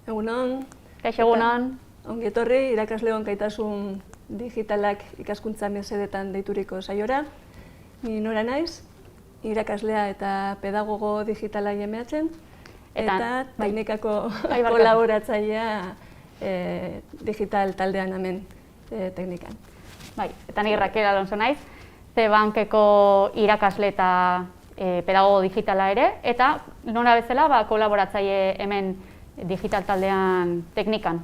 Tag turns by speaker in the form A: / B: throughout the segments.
A: Egunon.
B: Kaixo, egunon.
A: Ongi etorri, irakasleon gaitasun digitalak ikaskuntza mesedetan deituriko saiora. Ni Nora naiz, irakaslea eta pedagogo digitala IMHen, eta teknikako kolaboratzailea digital taldean hemen teknikan.
B: Bai, eta ni Raquel Alonso naiz, CEBankeko irakasle eta pedagogo digitala ere, eta nora bezala kolaboratzaile hemen digital taldean teknikan.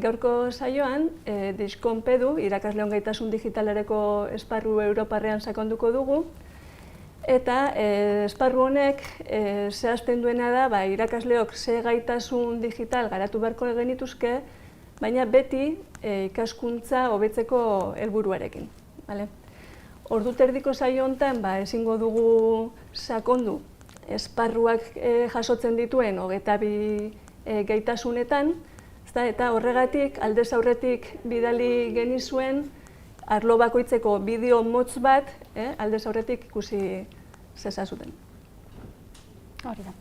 A: Gaurko saioan, Diskonpedu, irakasleon gaitasun digitalereko esparru europarrean sakonduko dugu, eta esparru honek zehazten duena da irakasleok ze gaitasun digital garatu beharko genituzke, baina beti ikaskuntza hobetzeko helburuarekin. Orduterdiko saio honetan ezingo dugu sakondu esparruak jasotzen dituen 22 gaitasunetan, eta horregatik aldez aurretik bidali genizuen arlo bakoitzeko bideo motz bat aldez aurretik ikusi zezazuten.
B: Hori da.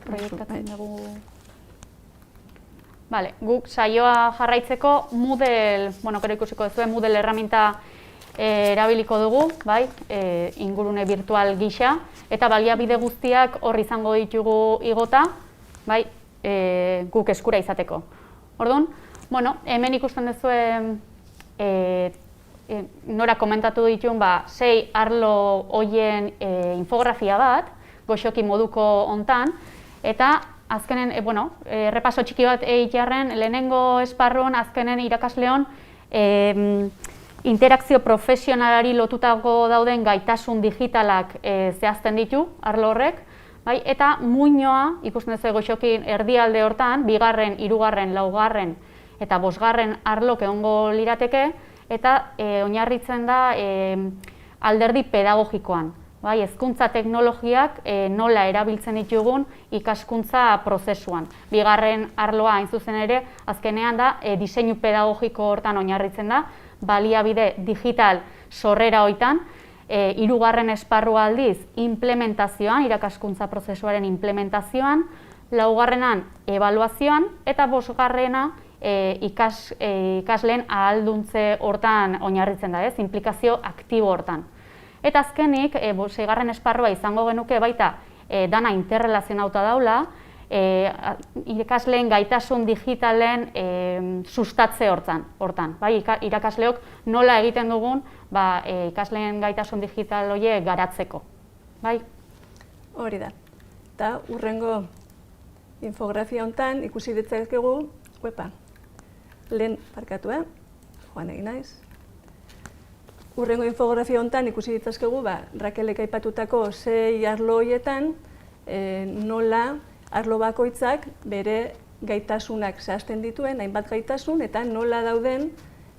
B: Proiektatzen dugu. Guk saioa jarraitzeko Moodle, gero ikusiko duzuen Moodle erraminta erabiliko dugu, ingurune virtual gisa, eta baliabide guztiak hor izango ditugu igota, guk eskura izateko. Orduan, hemen ikusten duzuen Nora komentatu dituen 6 arlo hoien infografia bat, goxoki moduko hontan, eta azkenen, errepaso txiki bat egitearren, lehenengo esparruan, azkenen irakasleon interakzio profesionalari lotutako dauden gaitasun digitalak zehazten ditu, arlo horrek, eta muinoa, ikusten duzu goxoki erdialde hortan, 2., 3., 4. eta 5. arlok egongo lirateke, eta oinarritzen da alderdi pedagogikoan. Hezkuntza teknologiak nola erabiltzen ditugun ikaskuntza prozesuan. 2. arloa hain zuzen ere, azkenean da diseinu pedagogiko hortan oinarritzen da, baliabide digital sorrera hoitan, 3. esparrua aldiz implementazioan, irakaskuntza prozesuaren implementazioan, 4. ebaluazioan, eta 5. ikasleen ahalduntze hortan oinarritzen da, implikazio aktibo hortan. Eta azkenik, 6. esparrua izango genuke baita dana interrelazionauta daula, irakasleen gaitasun digitalen sustatze hortan. Irakasleok nola egiten dugun ikasleen gaitasun digital horiek garatzeko.
A: Hori da. Eta hurrengo infografia honetan ikusi ditzakegu, lehen parkatu, joan egin naiz. Hurrengo infografia honetan ikusi ditzakegu, Rakelek aipatutako 6 arlo horietan nola arlo bakoitzak bere gaitasunak zehazten dituen, hainbat gaitasun, eta nola dauden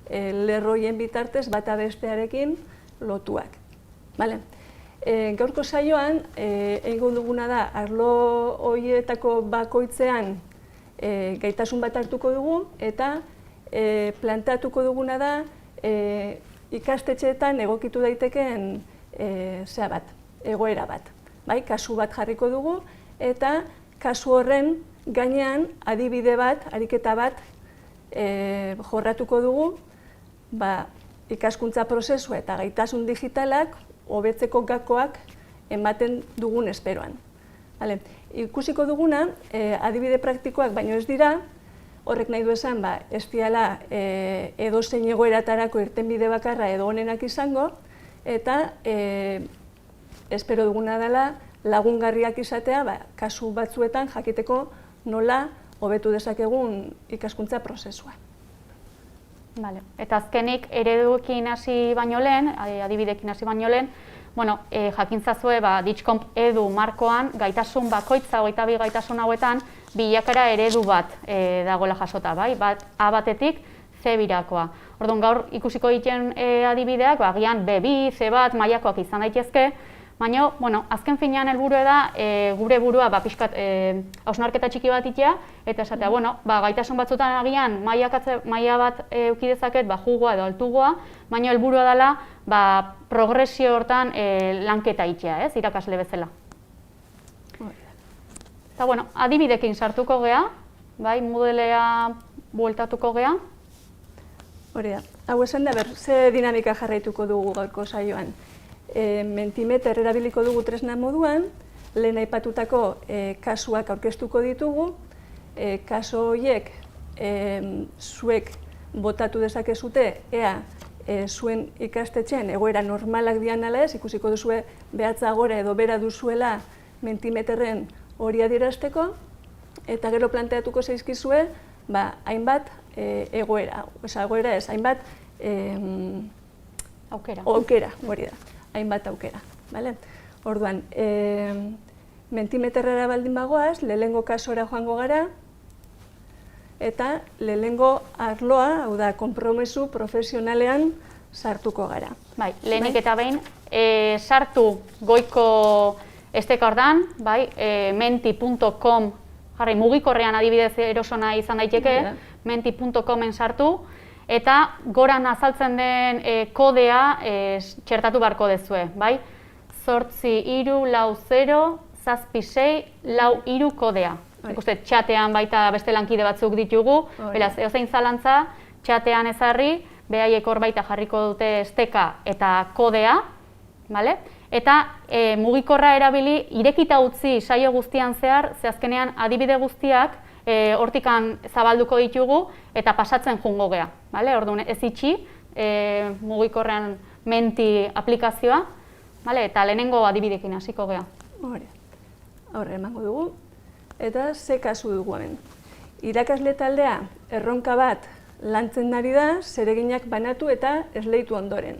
A: lerroien bitartez bata bestearekin lotuak. Gaurko saioan, egingo duguna da, arlo horietako bakoitzean gaitasun bat hartuko dugu, eta planteatuko duguna da ikastetxeetan egokitu daitekeen egoera bat. Kasu bat jarriko dugu, eta kasu horren gainean adibide bat, ariketa bat jorratuko dugu ikaskuntza prozesua eta gaitasun digitalak hobetzeko gakoak ematen dugun esperoan. Ikusiko duguna, adibide praktikoak baino ez dira, horrek nahi du esan, ez diala edozein egoeratarako irtenbide bakarra edo honenak izango, eta espero duguna dela lagungarriak izatea, kasu batzuetan jakiteko nola hobetu dezakegun ikaskuntza prozesua.
B: Eta azkenik ereduekin hasi baino lehen, adibidekin hasi baino lehen, jakintzazue Diskonpedu markoan gaitasun bakoitza, 22 gaitasun hauetan, bilakara eredu bat dagoela jasota, A batetik C birakoa. Orduan gaur ikusiko dituen adibideak, agian B2, C1 mailakoak izan daitezke, baina, azken finean helburua da gure burua pixkat hausnarketa txiki bat itea, eta esatea, gaitasun batzutan agian maila bat eduki dezaket jugoa edo altugoa, baina helburua dela progresio hortan lanketa itea, irakasle bezala. Eta, bueno, adibidekin sartuko gea, bai, Moodlea bueltatuko gea.
A: Hori da. Hau esan da, ze dinamika jarraituko dugu gaurko saioan. Mentimeter erabiliko dugu tresna moduan, lehen aipatutako kasuak aurkeztuko ditugu, kasu horiek zuek botatu dezakezute, ea zuen ikastetxean egoera normalak dian ala ez, ikusiko duzue behatza gora edo bera duzuela mentimeterren hori adierazteko, eta gero planteatuko zaizkizue, hainbat egoera, ez, hainbat aukera, hori da, hainbat aukera. Orduan, mentimeterrera baldin bagoaz, lehenengo kasora joango gara, eta lehenengo arloa, hau da, konpromesu profesionalean sartuko gara.
B: Bai, lehenik eta behin, sartu goiko estekordan, bai, menti.com, jarri, mugikorrean adibidez erosona izan daiteke, menti.comen sartu, eta goran azaltzen den kodea txertatu beharko dezue, bai? 8340646 kodea. Ikuste, txatean baita beste lankide batzuk ditugu, beraz, eozein zalantza, txatean ezarri, behaiek hor baita jarriko dute esteka eta kodea, eta mugikorra erabili, irekita utzi saio guztian zehar, ze azkenean adibide guztiak hortikan zabalduko ditugu eta pasatzen jungo gea. Orduan, ez itxi mugikorrean menti aplikazioa, eta lehenengo adibidekin hasiko gea.
A: Horre emango dugu. Eta ze kasu dugu hemen. Irakasle taldea erronka bat lantzen ari da, zereginak banatu eta esleitu ondoren.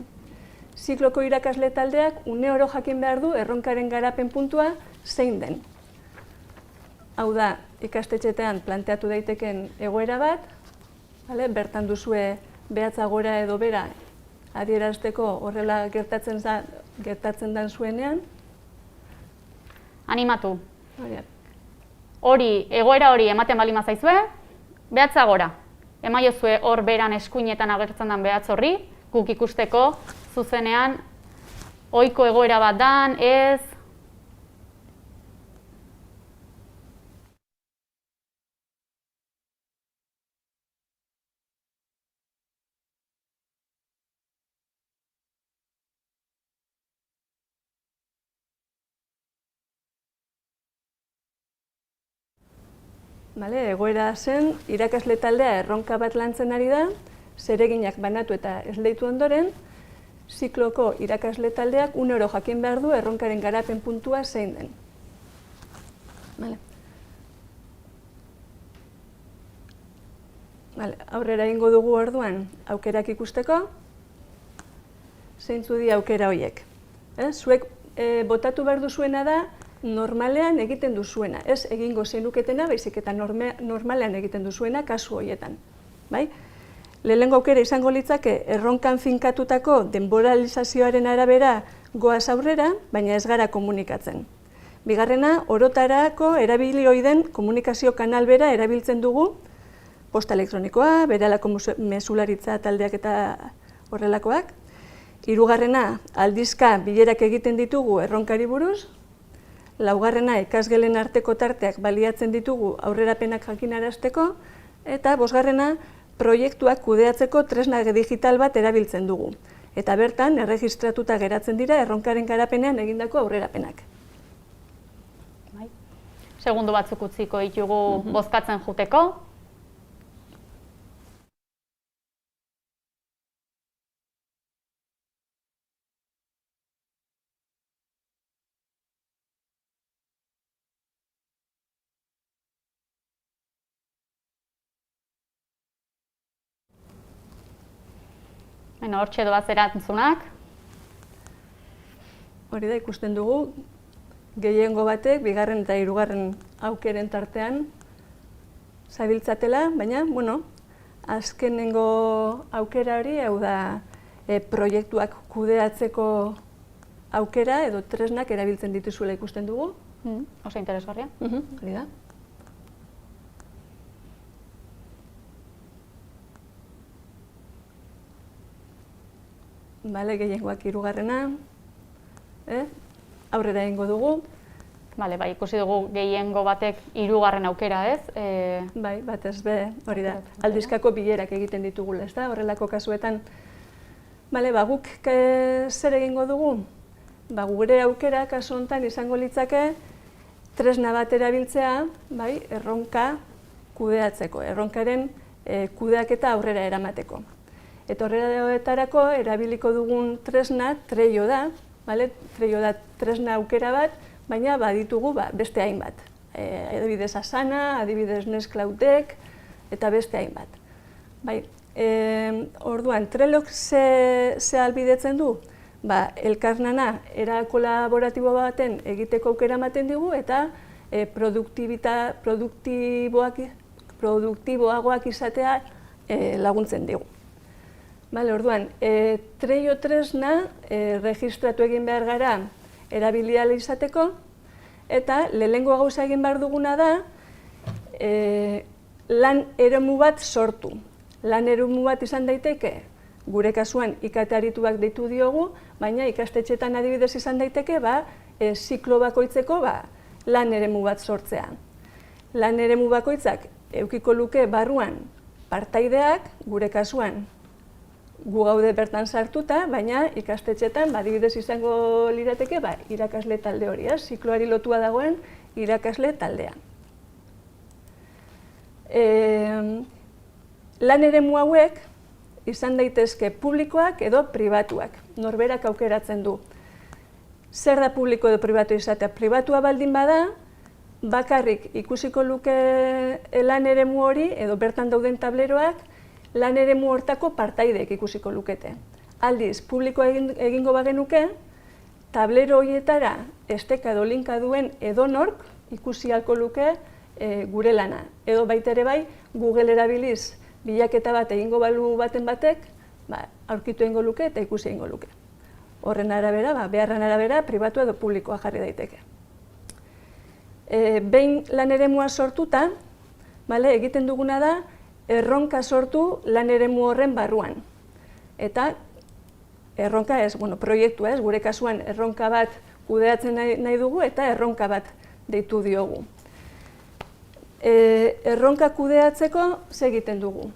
A: Zikloko irakasle taldeak une oro jakin behar du erronkaren garapen puntua zein den. Hau da, ikastetxetean planteatu daiteken egoera bat, bertan duzue behatza gora edo bera adierazteko horrela gertatzen den zuenean.
B: Animatu. Egoera hori ematen bali mazaizue, behatza gora. Emaiozue hor beran eskuinetan agertzen den behatz horri, guk ikusteko zuzenean ohiko egoera bat dan, ez.
A: Egoera zen, irakasle taldea erronka bat lantzen ari da, zereginak banatu eta esleitu ondoren, zikloko irakasle taldeak une oro jakin behar du erronkaren garapen puntua zein den. Aurrera egingo dugu orduan aukerak ikusteko, zeintzu di aukera horiek. Zuek botatu behar duzuena da, normalean egiten duzuena, ez egingo zenuketena, baizik eta normalean egiten duzuena kasu horietan. Lehenengo aukera izango litzake erronkan finkatutako denboralizazioaren arabera goaz aurrera, baina ez gara komunikatzen. Bigarrena, orotarako erabili ohi den komunikazio kanal bera erabiltzen dugu, posta elektronikoa, berelako mezularitza taldeak eta horrelakoak. Hirugarrena, aldizka bilerak egiten ditugu erronkari buruz. Laugarrena, ikasgelen arteko tarteak baliatzen ditugu aurrerapenak jakinarazteko, eta bosgarrena, proiektuak kudeatzeko tresna digital bat erabiltzen dugu. Eta bertan, erregistratuta geratzen dira erronkaren garapenean egindako aurrerapenak.
B: Segundu batzuk utziko ditugu bozkatzen juteko. Hortxe doaz erantzunak.
A: Hori da, ikusten dugu, gehiengo batek, bigarren eta hirugarren aukeren tartean zabiltzatela, baina, azkenengo aukera hori, hau da, proiektuak kudeatzeko aukera edo tresnak erabiltzen dituzuela ikusten dugu.
B: Oso interesgarria.
A: Hori da. Gehiengoak hirugarrena, aurrera egingo dugu,
B: Bale, bai, ikusi dugu gehiengo batek 3. aukera, ez?
A: Bai, batez be, hori da, aldizkako bilerak egiten ditugula, ez da, horrelako kasuetan. Bale, guk zer egingo dugu? Gure aukera, kasu honetan, izango litzake, tresna bat erabiltzea, bai, erronka kudeatzeko, erronkaren kudeaketa aurrera eramateko. Eta horretarako erabiliko dugun tresna Trello da, bale? Trello da tresna aukera bat, baina baditugu beste hainbat. Adibidez Asana, adibidez Nextcloudek, eta beste hainbat. Bai, orduan, Trellok ze ahalbidetzen du? Elkarlana era kolaboratibo baten egiteko aukera ematen digu eta produktiboagoak izatea laguntzen digu. Orduan, Trello tresna registratu egin behar gara erabili ahal izateko, eta lehenengo gauza egin behar duguna da lan eremu bat sortu. Lan eremu bat izan daiteke, gure kasuan IKT-arituak deitu diogu, baina ikastetxetan adibidez izan daiteke ziklo bakoitzeko lan eremu bat sortzea. Lan eremu bakoitzak edukiko luke barruan partaideak, gure kasuan gu gaude bertan sartuta, baina ikastetxetan adibidez izango lirateke irakasle talde hori, zikloari lotua dagoen irakasle taldea. Lan eremu hauek izan daitezke publikoak edo pribatuak, norberak aukeratzen du. Zer da publiko edo pribatu izatea? Pribatua baldin bada, bakarrik ikusiko luke lan eremu hori edo bertan dauden tableroak, lan eremu hortako partaideek ikusiko lukete. Aldiz, publiko egingo bagenuke, tablero horietara esteka edo linka duen edonork ikusi ahalko luke gure lana. Edo baita ere bai, Google erabiliz bilaketa bat egingo balu baten batek, aurkitu egingo luke eta ikusi egingo luke. Horren arabera, beharren arabera, pribatu edo publikoa jarri daiteke. Behin lan eremua sortuta, egiten duguna da, erronka sortu lan eremu horren barruan. Eta erronka ez, proiektua ez, gure kasuan erronka bat kudeatzen nahi dugu eta erronka bat deitu diogu. Erronka kudeatzeko ze egiten dugu.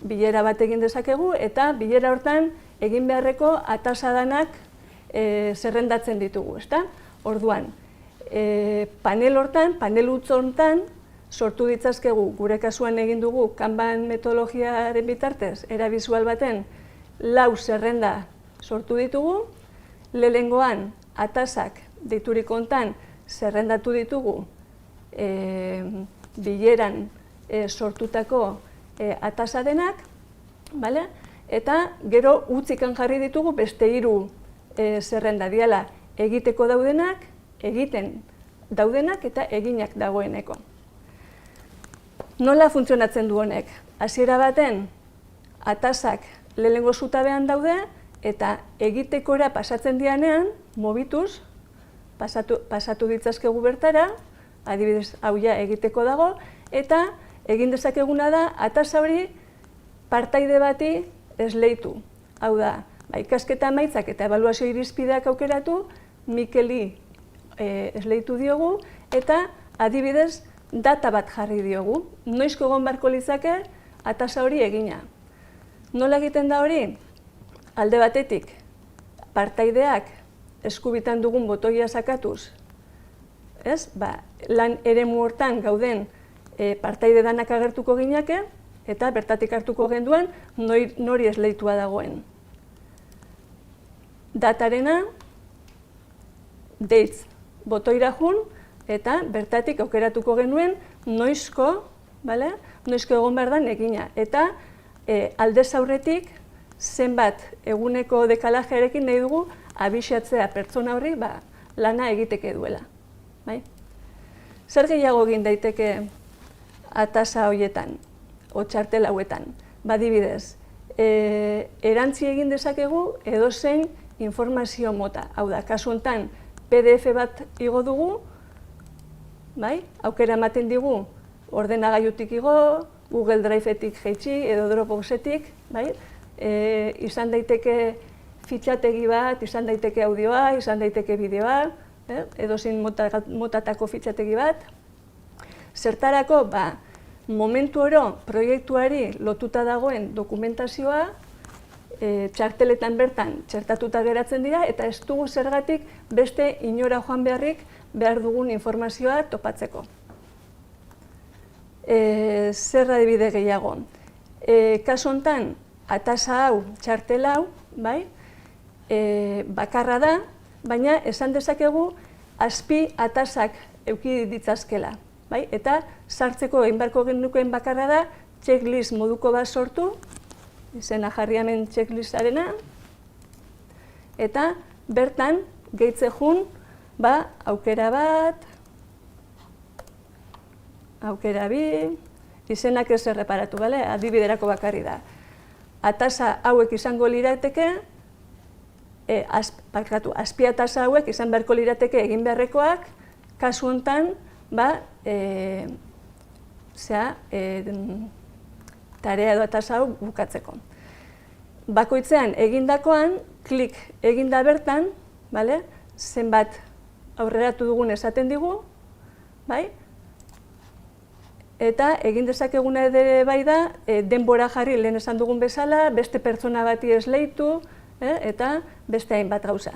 A: Bilera bat egin dezakegu eta bilera hortan egin beharreko atazadanak zerrendatzen ditugu, ezta? Orduan, panel hortan, panel utz hortan, sortu ditzazkegu, gure kasuan egin dugu Kanban metodologiaren bitartez, era bisual baten 4 zerrenda sortu ditugu, lehengoan atazak deiturik hontan zerrendatu ditugu bileran sortutako atazadenak, eta gero utzikan jarri ditugu beste 3 zerrenda diala egiteko daudenak, egiten daudenak eta eginak dagoeneko. Nola funtzionatzen du honek? Hasiera baten, atazak lehenengo zutabean daude eta egitekora pasatzen dianean, mobituz, pasatu ditzazkegu bertara, adibidez hau ja egiteko dago, eta egin dezakeguna da ataza hori partaide bati esleitu. Hau da, ikasketa emaitzak eta ebaluazio irizpideak aukeratu, Mikeli esleitu diogu eta adibidez data bat jarri diogu. Noizko egon beharko litzake ataza hori egina. Nola egiten da hori? Alde batetik, partaideak eskubitan dugun botoia sakatuz, lan eremu hortan gauden partaide danak agertuko gineke, eta bertatik hartuko genduen nori esleitua dagoen. Datarena, deitz botoira jun, eta bertatik aukeratuko genuen noizko egon behar den egina. Eta aldez aurretik zenbat eguneko dekalajearekin nahi dugu abixatzea pertsona horri lana egiteke duela. Zer gehiago egin daiteke ataza horietan, txartel hauetan? Adibidez, erantzi egin dezakegu edozein informazio mota. Hau da, kasu honetan PDF bat igo dugu, aukera ematen digu ordenagailutik igo, Google Drive-etik jaitsi edo Dropbox-etik, izan daiteke fitxategi bat, izan daiteke audioa, izan daiteke bideoa, edozein motatako fitxategi bat. Zertarako, momentu oro proiektuari lotuta dagoen dokumentazioa, txarteletan bertan txertatuta geratzen dira, eta ez dugu zergatik beste inora joan beharrik behar dugun informazioa topatzeko. Zer adibide gehiago? Kasu honetan, atasa hau, txartel hau, bakarra da, baina esan dezakegu azpi atasak eduki ditzazkela. Eta sartzeko egin beharko genukeen bakarra da, checklist moduko bat sortu, izena jarri hemen checklistarena, eta bertan gehitze jun, aukera bat, aukera bi, izenak ez erreparatu, adibiderako bakarri da. Atasa hauek izango lirateke, azpi atasa hauek izan beharko lirateke egin beharrekoak, kasu honetan, tarea edo atasa hau bukatzeko. Bakoitzean egindakoan, klik eginda bertan, zenbat aurreratu dugun esaten digu, eta egin dezakeguna ere bai da, denbora jarri lehen esan dugun bezala, beste pertsona bati esleitu, eta beste hainbat gauza.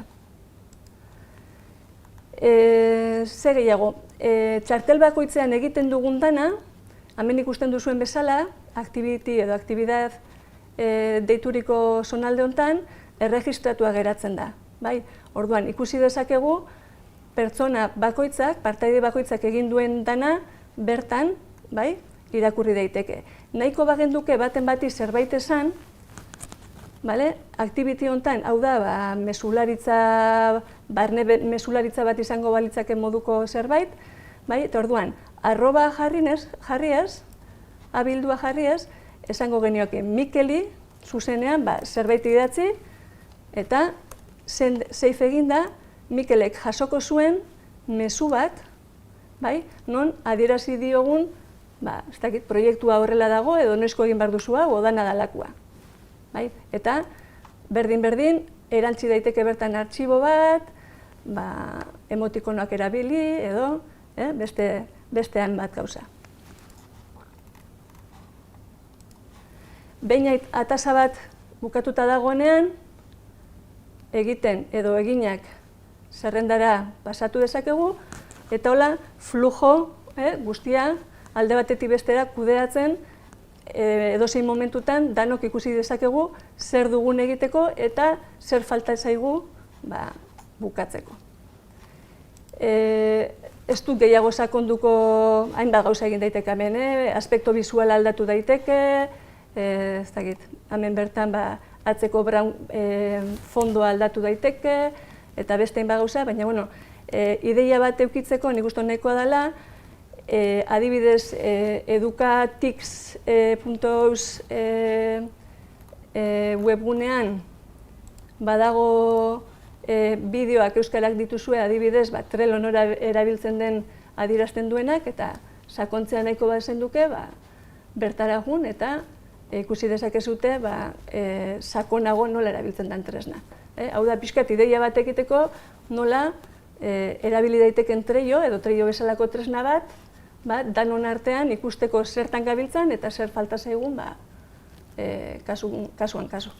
A: Zer gehiago, txartel bakoitzean egiten dugun dana, hemen ikusten duzuen bezala, activity edo aktibidad deituriko zonalde honetan, erregistratua geratzen da. Orduan, ikusi dezakegu, pertsona bakoitzak, partaide bakoitzak egin duen dana, bertan, irakurri daiteke. Nahiko bagenduke baten bati zerbait esan, activity honetan, hau da, barne mesularitza bat izango balitzake moduko zerbait, eta orduan, arroba jarriaz, abildua jarriaz, esango genioke Mikeli, zuzenean, zerbait idatzi, eta save eginda, Mikelek jasoko zuen mezu bat, non adierazi diogun, ez dakit, proiektua horrela dago, edo noizko egin behar duzua, odana dalakoa. Eta, berdin-berdin, erantzi daiteke bertan artxibo bat, emotikonoak erabili, edo beste hainbat gauza. Behin atasa bat bukatuta dagoenean, egiten edo eginak zerrendara pasatu dezakegu, eta hola, flujo guztia alde batetik bestera kudeatzen, edozein momentutan danok ikusi dezakegu zer dugun egiteko eta zer falta zaigu bukatzeko. Ez dut gehiago sakonduko hainbat gauza egin daiteke hemen, aspekto bisuala aldatu daiteke, ez dakit, hemen bertan atzeko fondoa aldatu daiteke, eta beste hainbat gauza, baina ideia bat eukitzeko nik uste nahikoa dela, adibidez, edukatix.eus webgunean badago bideoak euskarak dituzue adibidez, Trello nora erabiltzen den adierazten duenak, eta sakontzea nahiko bat zenduke, bertara jun eta ikusi dezakezute sakonago nola erabiltzen den tresna. Hau da, pixkat ideia bat egiteko nola erabili daiteken Trello edo Trello bezalako tresna bat, danon artean ikusteko zertan gabiltzan eta zer falta zaigun kasuan kasu.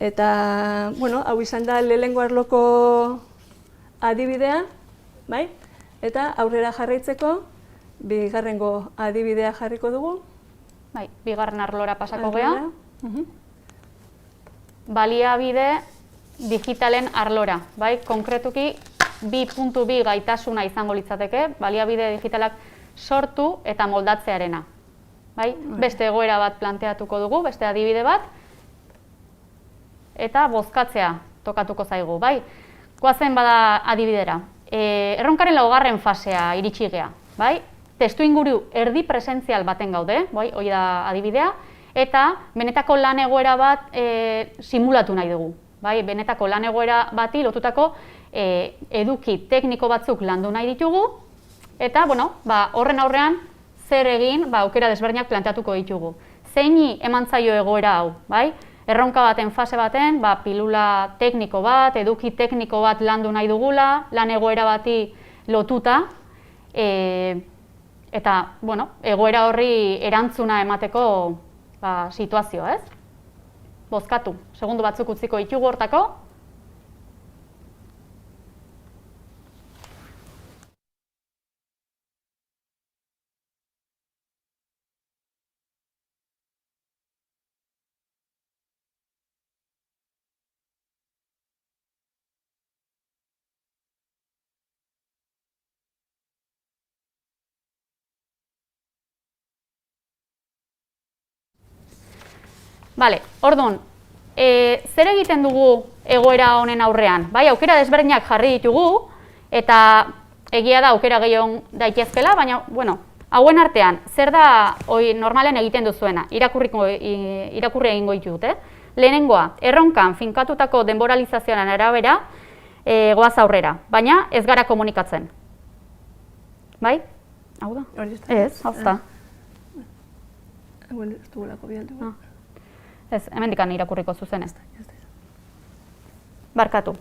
A: Eta, hau izan da lehenengo arloko adibidea, eta aurrera jarraitzeko, bigarrengo adibidea jarriko dugu.
B: Bigarren arlora pasako gea. Baliabide digitalen arlora, konkretuki 2.2 gaitasuna izango litzateke, baliabide digitalak sortu eta moldatzearena. Beste egoera bat planteatuko dugu, beste adibide bat, eta bozkatzea tokatuko zaigu. Goazen bada adibidera. Erronkaren 2. fasea iritsi gea. Testu inguru erdi presentzial baten gaude, hori da adibidea, eta benetako lan egoera bat simulatu nahi dugu. Benetako lan egoera bati lotutako eduki tekniko batzuk landu nahi ditugu, eta horren aurrean zer egin aukera desberdinak planteatuko ditugu. Zeini eman zaio egoera hau, erronka baten fase baten, pilula tekniko bat, eduki tekniko bat landu nahi dugula, lan egoera bati lotuta, eta, egoera horri erantzuna emateko situazio, ez? Bozkatu, segundu batzuk utziko ditugu hortako. Bale, orduan, zer egiten dugu egoera honen aurrean? Bai, aukera desberdinak jarri ditugu, eta egia da aukera gehiago daitezkela, baina, hauen artean, zer da normalen egiten duzuena? Irakurri egingo ditut, Lehenengoa, erronkan finkatutako denboralizazioaren arabera goaz aurrera, baina ez gara komunikatzen. Bai? Hau da? Ez, hau da.
A: Ez dugulako bialdu.
B: Ez, hemendikan irakurriko zuzenez. Barkatu,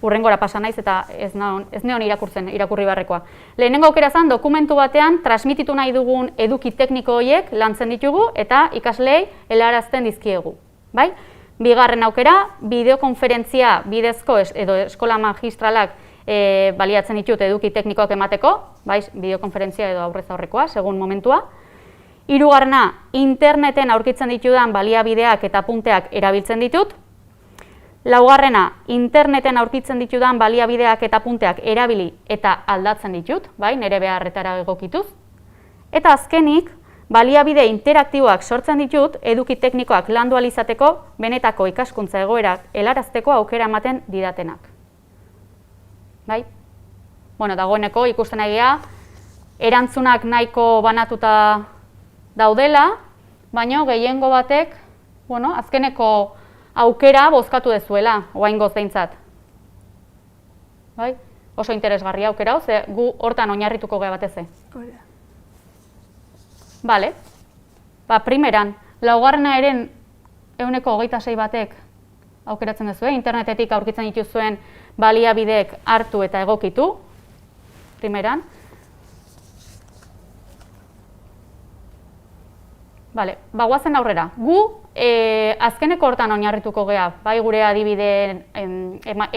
B: hurrengora pasa naiz eta ez neon irakurri barrekoa. Lehenengo aukera zen, dokumentu batean transmititu nahi dugun eduki tekniko horiek lantzen ditugu eta ikasleei helarazten dizkiegu. Bai? Bigarren aukera, bideokonferentzia bidezko edo eskola magistralak baliatzen ditut eduki teknikoak emateko, bideokonferentzia edo aurrez aurrekoa, segun momentua. Hirugarrena, interneten aurkitzen ditudan baliabideak eta apunteak erabiltzen ditut. Laugarrena, interneten aurkitzen ditudan baliabideak eta apunteak erabili eta aldatzen ditut, nire beharretara egokituz. Eta azkenik, baliabide interaktiboak sortzen ditut eduki teknikoak landu ahal izateko benetako ikaskuntza egoerak helarazteko aukera ematen didatenak. Dagoeneko ikusten egia, erantzunak nahiko banatuta daudela, baina gehiengo batek, azkeneko aukera bozkatu dezuela, oraingoz behintzat. Oso interesgarria aukera, ze gu hortan oinarrituko gara bateze. Bale, primeran, laugarrena eren 26 batek aukeratzen duzu, internetetik aurkitzen dituzuen baliabideek hartu eta egokitu, primeran. Bale, bagoazen aurrera. Gu azkeneko hortan oinarrituko gea, gure adibideen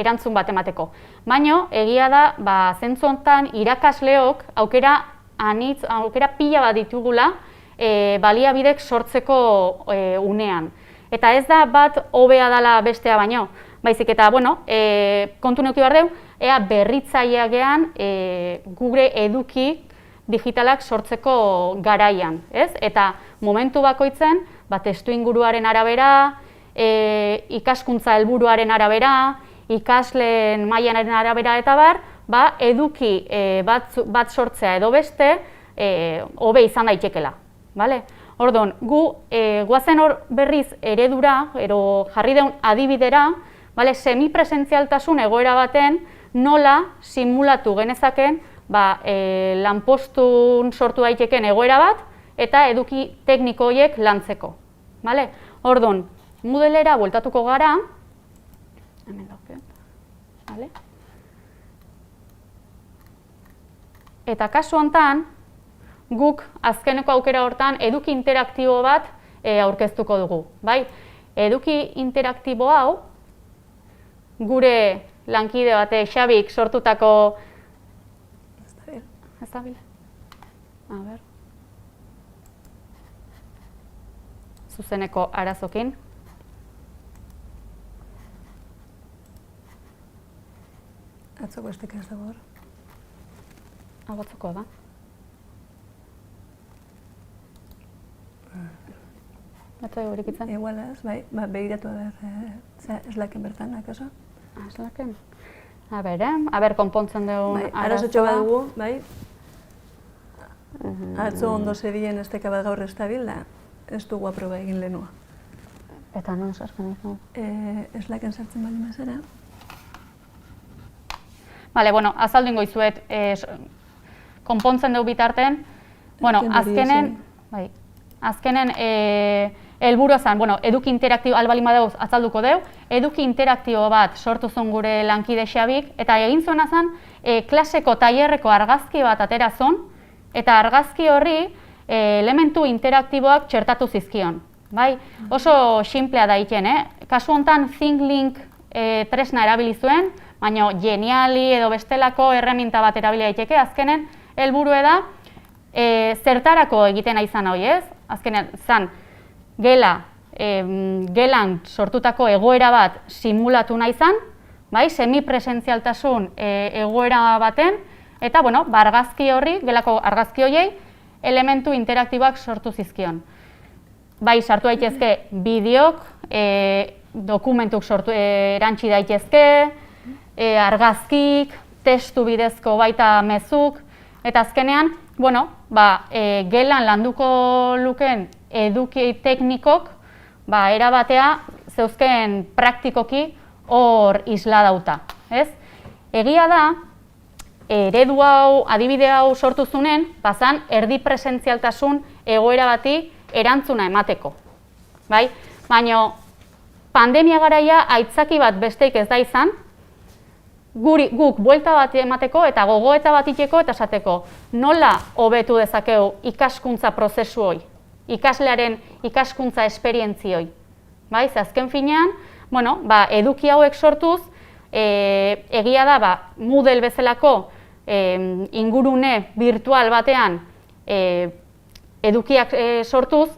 B: erantzun bat emateko. Baina, egia da, zentzu honetan irakasleok aukera pila bat ditugula baliabidek sortzeko unean. Eta ez da bat hobea dela bestea baino, baizik eta, kontu neuki behar dugu, ea berritzaileak gean gure eduki digitalak sortzeko garaian, ez? Eta momentu bakoitzen, testu inguruaren arabera, ikaskuntza helburuaren arabera, ikasleen mailaren arabera eta eduki bat sortzea edo beste hobe izan daitekela, bale? Orduan, gu goazen hor berriz eredura, jarri deun adibidera, semipresentzialtasun egoera baten nola simulatu genezaken lanpostun sortu daiteken egoera bat eta eduki tekniko horiek lantzeko. Orduan, Moodlera bueltatuko gara. Eta kasu honetan, guk azkeneko aukera hortan eduki interaktibo bat aurkeztuko dugu. Eduki interaktibo hau, gure lankide bate Xabik sortutako ¿Está bien? A ver. Zuzeneko arazokin.
A: Atzoko esteka ez dago hor.
B: Atzoko da. Atzoko horik itzan?
A: Igual ez, behiratu eslaken bertan, akaso?
B: Eslaken? A ber, konpontzen dugu
A: arazotxo bat dugu, atzo ondo zebien esteka bat gaur estabil da, ez dugu aproba egin lehenua.
B: Eta non sartzen dugu?
A: Eslaken sartzen bali mazera.
B: Bale, azaldu ingo izuet, konpontzen dugu bitarten, azkenen helburua zen, eduki interaktibo, albalin badeu azalduko deu, eduki interaktibo bat sortu zuen gure lankide Xabik, eta egin zuena zen, klaseko tailerreko argazki bat atera zuen, eta argazki horri elementu interaktiboak txertatu zizkion. Bai? Oso xinplea da iten, kasu honetan ThinkLink tresna erabili zuen, baina Geniali edo bestelako erreminta bat erabili daiteke, azkenen helburua da zertarako egiten izan hori, ez? Azkenen zan gelan sortutako egoera bat simulatu nahi izan, bai, semipresentzialtasun egoera baten, eta argazki horri, gelako argazki horiei, elementu interaktiboak sortu zizkion. Bai, sartu daitezke bideok, dokumentuk erantzi daitezke, argazkik, testu bidezko baita mezuk, eta azkenean, gelan landuko luken eduki teknikok, erabatea zeuzken praktikoki hor isla dauta, ez? Egia da, eredu hau, adibide hau sortu zunen, bazan erdi presentzialtasun egoera bati erantzuna emateko, bai? Baina pandemia garaia aitzaki bat besteik ez da izan, guk buelta bat emateko eta gogoeta bat iteko eta esateko nola hobetu dezakegu ikaskuntza prozesu hori, ikaslearen ikaskuntza esperientzioi. Bai, azken finean, eduki hauek sortuz, egia da, Moodle bezalako ingurune virtual batean edukiak sortuz,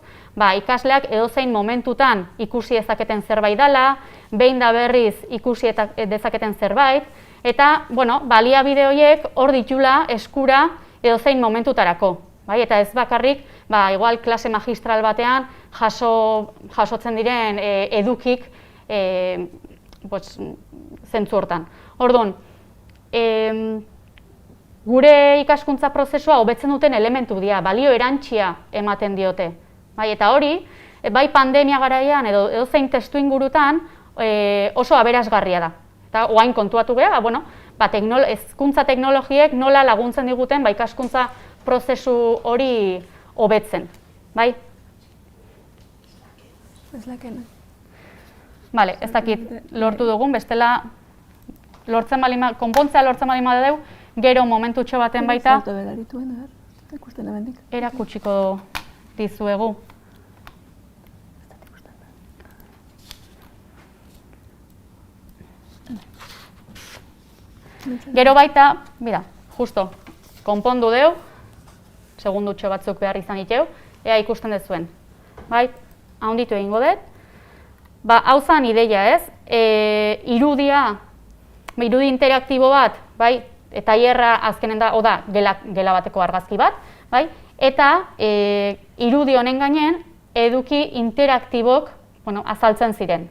B: ikasleak edozein momentutan ikusi dezaketen zerbait dela, behin da berriz ikusi dezaketen zerbait, eta baliabide horiek hor ditula eskura edozein momentutarako. Eta ez bakarrik, igual klase magistral batean jasotzen diren edukik zentzu hortan. Orduan, gure ikaskuntza prozesua hobetzen duten elementu dira, balio erantsia ematen diote. Eta hori, bai pandemia garaian edo edozein testu ingurutan oso aberasgarria da. Eta oain kontuatu beha, hezkuntza teknologiek nola laguntzen diguten ikaskuntza prozesu hori hobetzen. Bai? Ez dakit lortu dugun, bestela konpontzea lortzen bali badeu, gero momentutxo baten baita erakutsiko dizuegu. Gero baita, justo, konpondu deu, segundutxo batzuk behar izan diteu, ea ikusten dezuen. Haunditu egingo dut. Hau zan ideia ez, irudi interaktibo bat, eta hierra azkenen da, gela bateko argazki bat, eta irudi honen gainen eduki interaktibok azaltzen ziren.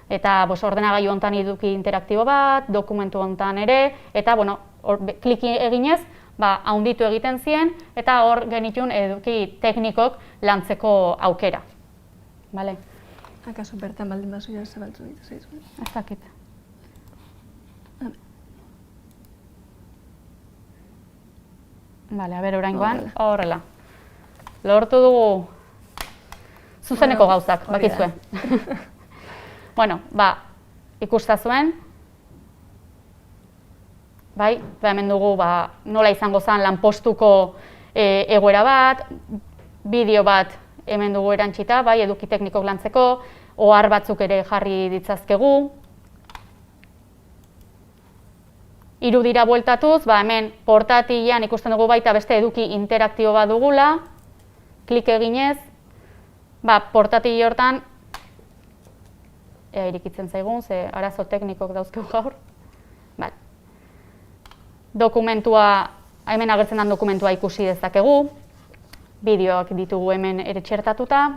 B: Eta ordenagailu hontan eduki interaktibo bat, dokumentu hontan ere, eta klik eginez, haunditu egiten ziren, eta hor genitun eduki teknikok lantzeko aukera.
A: Akaso bertan baldin bazo jara zabaltzu ditu zeizu?
B: Ez dakit. Oraingoan, horrela. Lortu dugu zuzeneko gauzak, bakizue. Ikustazuen, hemen dugu nola izango zen lanpostuko egoera bat, bideo bat hemen dugu erantzita, eduki teknikok lantzeko, ohar batzuk ere jarri ditzazkegu. Irudira bueltatuz, hemen portatilean ikusten dugu baita beste eduki interaktibo bat dugula, klik eginez, portatile hortan, irikitzen zaigun, ze arazo teknikok dauzkegu gaur. Dokumentua, hemen agertzen den dokumentua ikusi dezakegu, bideoak ditugu hemen ere txertatuta,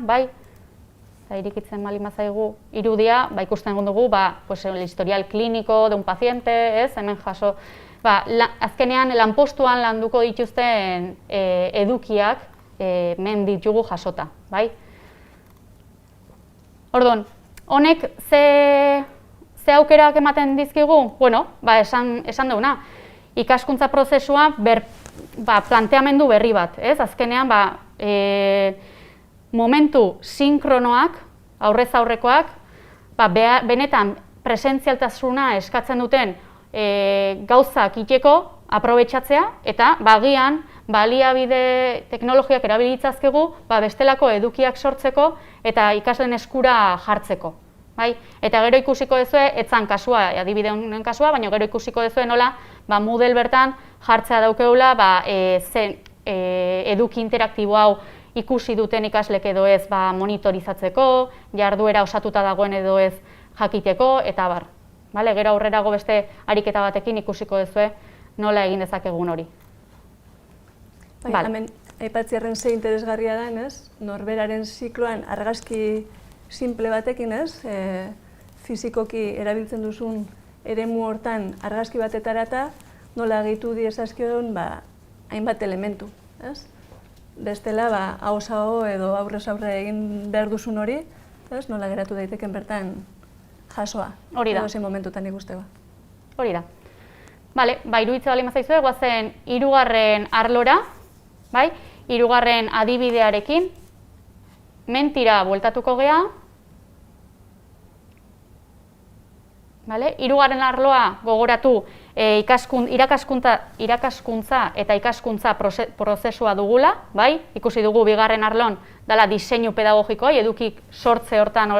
B: irikitzen bali mazaigu irudia, ikusten dugu, el historial clínico de un paciente, hemen jaso, azkenean lanpostuan landuko dituzten edukiak hemen ditugu jasota, Orduan, honek ze aukerak ematen dizkigu? Esan duguna, ikaskuntza prozesua planteamendu berri bat, azkenean momentu sinkronoak, aurrez aurrekoak, benetan presentzialtasuna eskatzen duten gauzak iteko, aprobetxatzea, eta bagian baliabide teknologiak erabilitzazkegu bestelako edukiak sortzeko eta ikasleen eskura jartzeko. Eta gero ikusiko dezue, etzan kasua, adibide honen kasua, baina gero ikusiko dezue nola Moodle bertan jartzea daukeula eduki interaktibo hau ikusi duten ikaslek edo ez monitorizatzeko, jarduera osatuta dagoen edo ez jakiteko, eta bar. Gero aurrerago beste ariketa batekin ikusiko dezue nola egin dezakegun hori.
A: Hemen aipatziarren ze interesgarria da, norberaren zikloan argazki simple batekin, fizikoki erabiltzen duzun eremu hortan argazki batetarata nola gehitu diezazkion hainbat elementu. Bestela, ahoz-aho edo aurrez-aurre egin behar duzun hori, nola geratu daiteken bertan jasoa.
B: Hori da.
A: Edo zein momentutan ikusteba.
B: Hori da. Iruditza bali mazaizue, guazen 3. arlora, hirugarren adibidearekin, mentira bueltatuko gea. 3. arloa gogoratu irakaskuntza eta ikaskuntza prozesua dugula, ikusi dugu 2. arlon dela diseinu pedagogikoa, edukik sortze hortan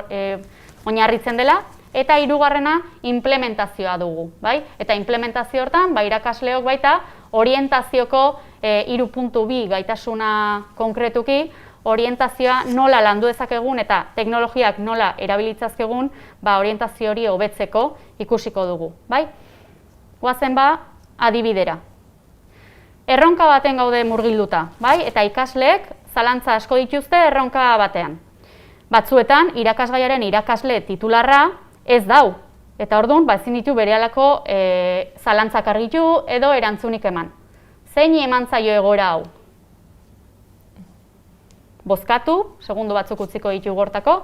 B: oinarritzen dela, eta 3. implementazioa dugu. Eta implementazio hortan, irakasleok baita, orientazioko 3.2 gaitasuna konkretuki, orientazioa nola landu dezakegun eta teknologiak nola erabilitzazkegun orientazio hori hobetzeko ikusiko dugu. Goazen adibidera. Erronka baten gaude murgilduta, eta ikasleek zalantza asko dituzte erronka batean. Batzuetan, irakasgaiaren irakasle titularra ez dau, eta orduan ezin ditu berehalako zalantzak argitu edo erantzunik eman. Zein eman zaio egoera hau? Bozkatu, segundu batzuk utziko ditu gortako.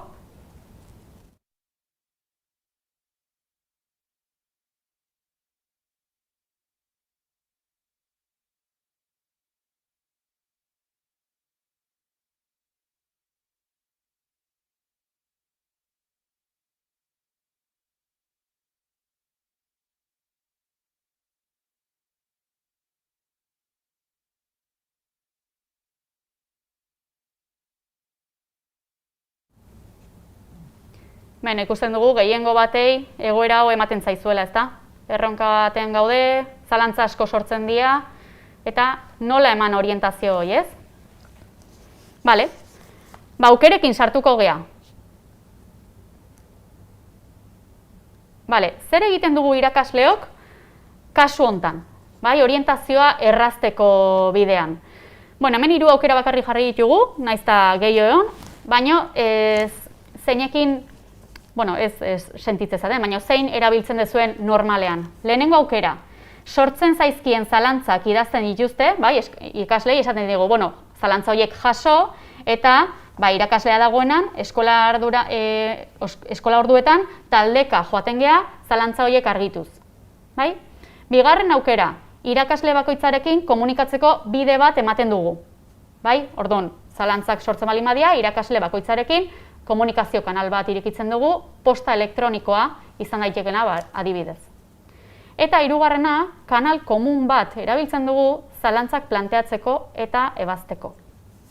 B: Ikusten dugu gehiengo batei egoera hau ematen zaizuela, ezta? Erronka baten gaude, zalantza asko sortzen dira, eta nola eman orientazio hori, ez? Aukerekin sartuko gea. Zer egiten dugu irakasleok kasu hontan? Orientazioa errazteko bidean. Hemen 3 aukera bakarrik jarri ditugu, naiz eta gehiago egon, baina zeinekin ez sentitzen zaten, baina zein erabiltzen dezuen normalean. Lehenengo aukera, sortzen zaizkien zalantzak idazten dituzte, ikaslei esaten dugu, zalantza horiek jaso, eta irakaslea dagoenan, eskola orduetan, taldeka joaten gea, zalantza horiek argituz. 2. aukera, irakasle bakoitzarekin komunikatzeko bide bat ematen dugu. Orduan, zalantzak sortzen baldin badia, irakasle bakoitzarekin, komunikazio kanal bat irekitzen dugu, posta elektronikoa izan daitekena adibidez. Eta 3. kanal komun bat erabiltzen dugu zalantzak planteatzeko eta ebazteko.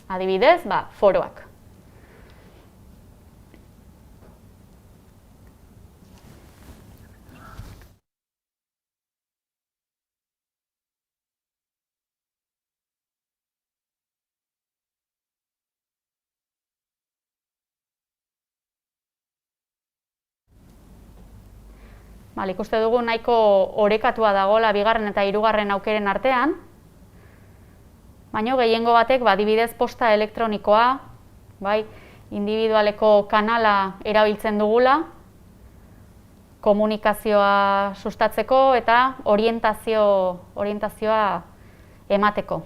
B: Adibidez, foroak. Ikuste dugu nahiko orekatua dagoela 2. eta 3. aukeren artean, baina gehiengo batek adibidez posta elektronikoa, individualeko kanala erabiltzen dugula, komunikazioa sustatzeko eta orientazioa emateko.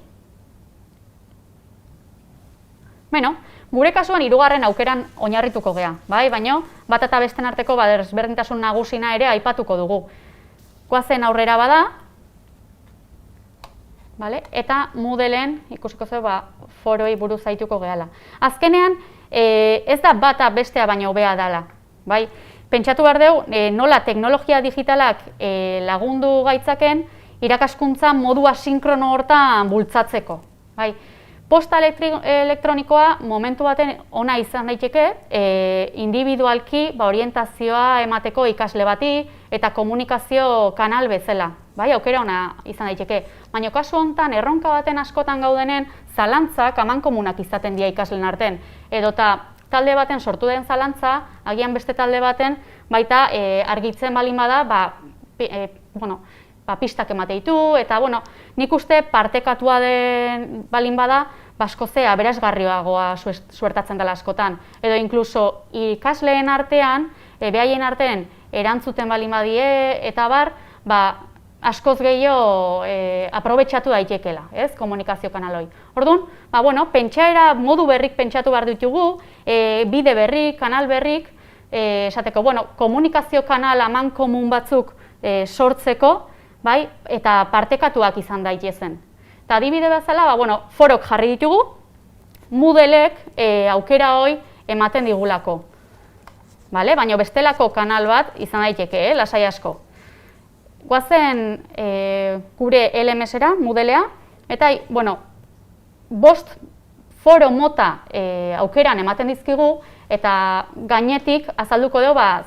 B: Gure kasuan 3. aukeran oinarrituko gea, baina bat eta besten arteko desberdintasun nagusina ere aipatuko dugu. Goazen aurrera bada, eta Moodleen ikusiko zeu foroei buruz aituko gehala. Azkenean, ez da bata bestea baino hobea dela. Bai? Pentsatu behar dugu, nola teknologia digitalak lagundu gaitzaken irakaskuntza modu asinkrono hortan bultzatzeko. Bai? Posta elektronikoa momentu baten ona izan daiteke, individualki orientazioa emateko ikasle bati eta komunikazio kanal bezala. Bai, aukera ona izan daiteke. Baina kasu honetan erronka baten askotan gaudenen zalantzak amankomunak izaten dira ikasleen artean. Edota talde baten sortu den zalantza, agian beste talde baten baita argitzen balin bada, pistak emate ditu, eta nik uste partekatua den balin bada, baskozea aberasgarriagoa suertatzen dela askotan. Edo inkluso ikasleen artean, behaien artean erantzuten balin badie, eta bar, askoz gehiago aprobetxatu daitekela, ez, komunikazio kanaloi. Orduan, pentsaera modu berrik pentsatu behar ditugu, bide berrik, kanal berrik, esateko, komunikazio kanal amankomun batzuk sortzeko, bai, eta partekatuak izan daitezen. Eta adibide bezala, forok jarri ditugu, Moodlek aukera hoi ematen digulako. Baina bestelako kanal bat izan daiteke, lasai asko. Guazen gure LMS-era, Moodlea, eta, 5 foro mota aukeran ematen dizkigu, eta gainetik azalduko dugu,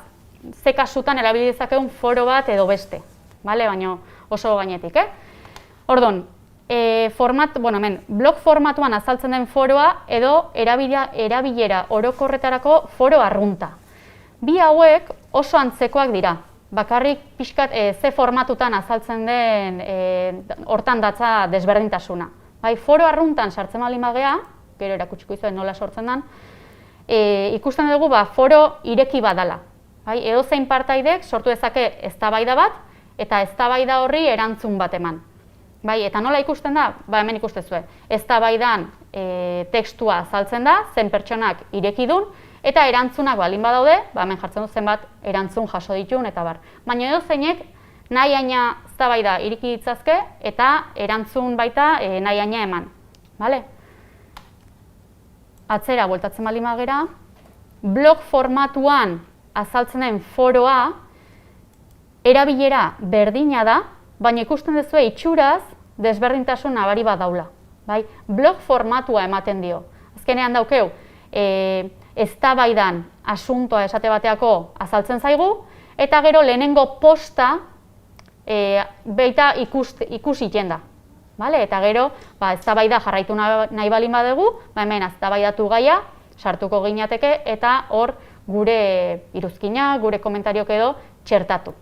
B: ze kasutan erabili dezakegun foro bat edo beste. Baina oso gainetik, Orduan, blog formatuan azaltzen den foroa edo erabilera orokorretarako foro arrunta. Bi hauek oso antzekoak dira. Bakarrik pixkat ze formatutan azaltzen den hortan datza desberdintasuna. Foro arruntan sartzen baldin bagea, gero erakutsiko izuen nola sortzen den, ikusten dugu foro ireki badala. Edozein partaidek sortu dezake eztabaida bat, eta eztabaida horri erantzun bat eman. Eta nola ikusten da? Hemen ikustezue. Eztabaidan tekstua azaltzen da, zen pertsonak irekidun, eta erantzunak balin badaude, hemen jartzen du zenbat erantzun jaso ditun, eta bar. Baina edozeinek nahi aina eztabaida ireki ditzazke, eta erantzun baita nahi aina eman. Atzera, bueltatzen balin bagera, blog formatuan azaltzen den foroa, erabilera berdina da, baina ikusten duzue itxuraz desberdintasun nabari bat daula. Blog formatua ematen dio. Azkenean daukeu, eztabaidan asuntoa esate bateako azaltzen zaigu, eta gero lehenengo posta baita ikusi jenda. Eta gero, eztabaida jarraitu nahi balin badugu, hemen eztabaidatu gaia, sartuko ginateke, eta hor gure iruzkina, gure komentariok edo txertatu.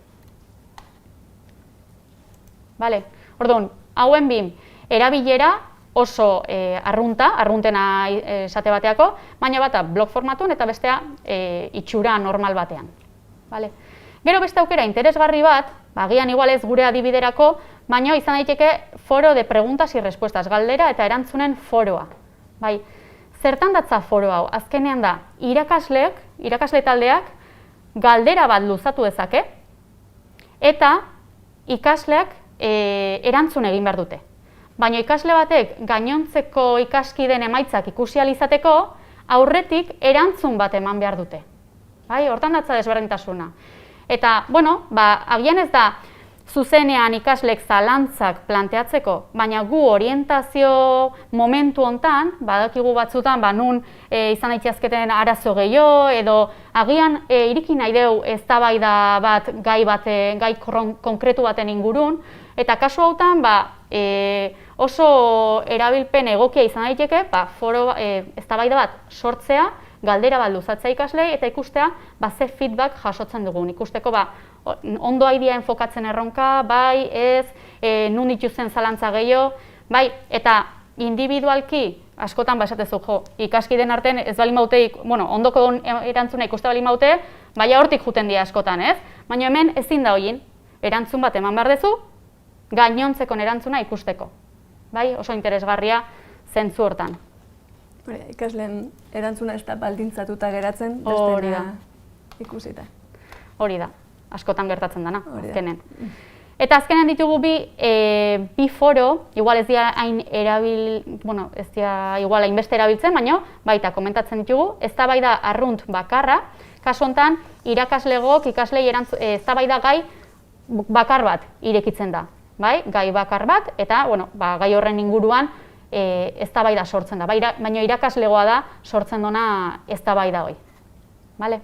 B: Orduan, hauen bim, erabilera oso arruntena esate bateako, baina bata blog formatun eta bestea itxura normal batean. Gero beste aukera interesgarri bat, agian igual ez gure adibiderako, baina izan daiteke foro de preguntas y respuestas, galdera eta erantzunen foroa. Zertan datza foro hau? Azkenean da, irakasle taldeak galdera bat luzatu dezake, eta ikasleak erantzun egin behar dute. Baina ikasle batek gainontzeko ikaskideen emaitzak ikusi ahal izateko, aurretik erantzun bat eman behar dute. Hortan datza desberdintasuna. Eta, agian ez da zuzenean ikaslek zalantzak planteatzeko, baina gu orientazio momentu hontan, badakigu batzutan, nun izan daitezketen arazo gehiago, edo agian ireki nahi dugu eztabaida bat gai konkretu baten ingurun, eta kasu hautan oso erabilpen egokia izan daiteke, eztabaida bat sortzea, galdera bat luzatzea ikaslei, eta ikustea ze feedback jasotzen dugun. Ikusteko ondo aidia enfokatzen erronka, ez, nun dituzen zalantza gehiago, eta individualki, askotan esatezu, ikaskideen artean ez bali maute, ondoko erantzuna ikuste bali maute, hortik juten dira askotan, ez? Baina hemen ezin da hoien, erantzun bat eman behar dezu, gainontzeko erantzuna ikusteko. Oso interesgarria zentzu hortan.
A: Ikasleen erantzuna ez da baldintzatuta geratzen, bestela ikusita.
B: Hori da, askotan gertatzen dena, azkenen. Eta azkenean ditugu bi foro, igual ez dira ez dira igual hainbeste erabiltzen, baina baita komentatzen ditugu, eztabaida arrunt bakarra, kasu honetan irakaslegok ikaslei eztabaida gai bakar bat irekitzen da, bai? Gai bakar bat eta gai horren inguruan eztabaida sortzen da, baina irakaslegoa da sortzen dona eztabaida hori. Vale?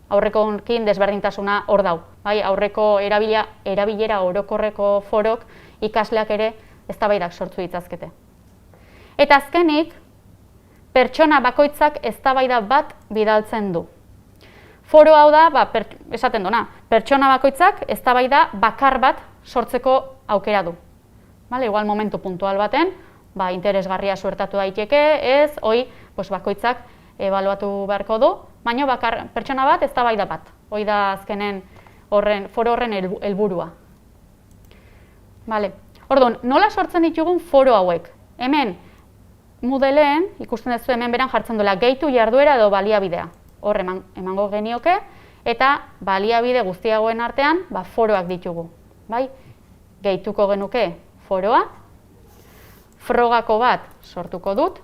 B: Aurrekoekin desberdintasuna hor dau. Bai, aurreko erabilera orokorreko forok ikasleak ere eztabaidak sortu ditzazkete. Eta azkenik, pertsona bakoitzak eztabaida bat bidaltzen du. Foro hau da, esaten dona, pertsona bakoitzak eztabaida bakar bat sortzeko aukera du. Igual momentu puntual baten, interesgarria suertatu daiteke, ez, bakoitzak ebaluatu beharko du, baina pertsona bat eztabaida bat. Hoi da azkenen foro horren helburua. Orduan, nola sortzen ditugun foro hauek? Hemen, Moodleen, ikusten duzu hemen beran jartzen duela, gehitu jarduera edo baliabidea. Hor emango genioke, eta baliabide guztiagoen artean, foroak ditugu. Gehituko genuke foroa, frogako bat sortuko dut,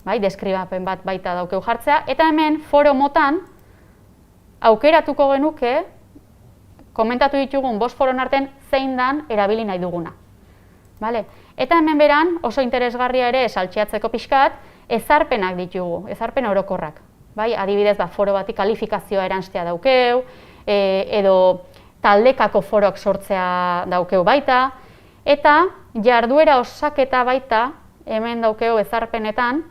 B: deskribapen bat baita daukeu jartzea, eta hemen foro motan aukeratuko genuke komentatu ditugun 5 foron artean zein dan erabili nahi duguna. Eta hemen beran oso interesgarria ere saltxeatzeko pixkat ezarpenak ditugu, ezarpen orokorrak. Adibidez, foro bati kalifikazioa eranstea daukeu, edo taldekako foroak sortzea daukeu baita, eta jarduera osaketa baita hemen daukeu ezarpenetan,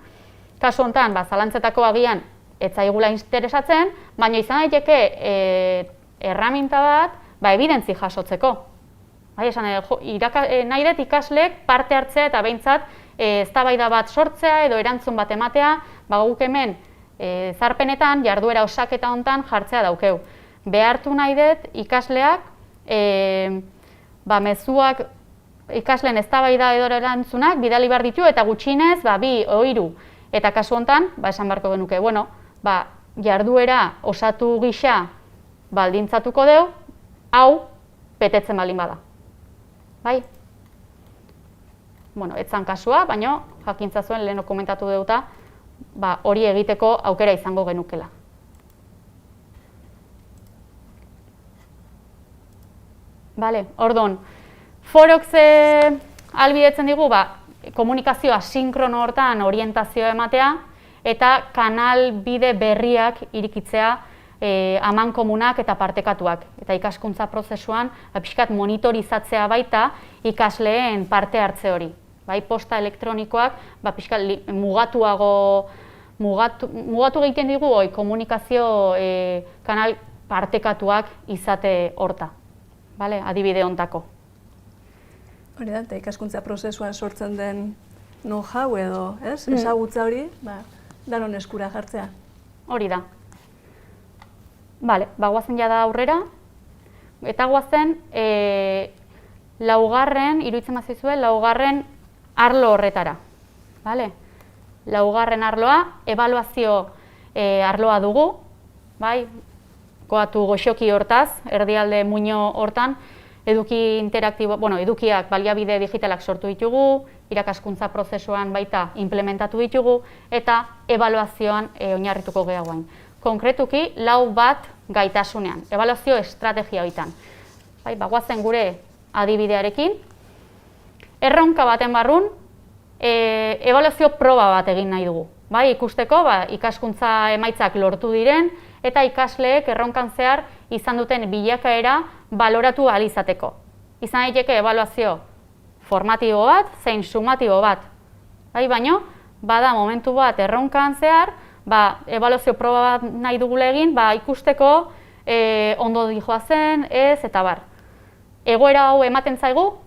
B: kasu honetan, zalantzetako agian ez zaigula interesatzen, baina izan daiteke erraminta bat, ebidentzi jasotzeko. Nahi dut ikasleek parte hartzea eta behintzat eztabaida bat sortzea edo erantzun bat ematea, guk hemen ezarpenetan jarduera osaketa honetan jartzea daukeu. Behartu nahi dut ikasleak mezuak ikasleen eztabaida edo erantzunak bidali behar ditu eta gutxienez 2 edo 3. Eta kasu honetan, esan beharko genuke, jarduera osatu gisa baldintzatuko deu, hau betetzen baldin bada. Etzan kasua, baina jakintza zuen lehen komentatu deuta, hori egiteko aukera izango genukela. Orduan, forok ze ahalbidetzen digu, komunikazio asinkrono hortan orientazioa ematea eta kanal bide berriak irikitzea amankomunak eta partekatuak. Eta ikaskuntza prozesuan pixkat monitorizatzea baita ikasleen parte hartze hori. Posta elektronikoak pixkat mugatu egiten digu komunikazio kanal partekatuak izate horta. Adibide hontako.
A: Hori da, eta ikaskuntza prozesuan sortzen den know-how edo, ezagutza hori, danon eskura jartzea.
B: Hori da. Guazen jada aurrera, eta guazen iruditzen bazizue, laugarren arlo horretara. Laugarren arloa, ebaluazio arloa dugu, koatu goxoki hortaz, erdialde muino hortan, edukiak baliabide digitalak sortu ditugu, irakaskuntza prozesuan baita implementatu ditugu, eta ebaluazioan oinarrituko gehiagoan. Konkretuki, 4 gaitasunean, ebaluazio estrategia horietan. Guazen gure adibidearekin, erronka baten barrun, ebaluazio proba bat egin nahi dugu. Ikusteko, ikaskuntza emaitzak lortu diren, eta ikasleek erronkan zehar izan duten bilakaera baloratu ahal izateko. Izan daiteke ebaluazio formatibo bat, zein sumatibo bat. Baina, bada momentu bat erronkan zehar, ebaluazio proba bat nahi dugula egin, ikusteko ondo dijoa zen, ez, eta bar. Egoera hau ematen zaigu,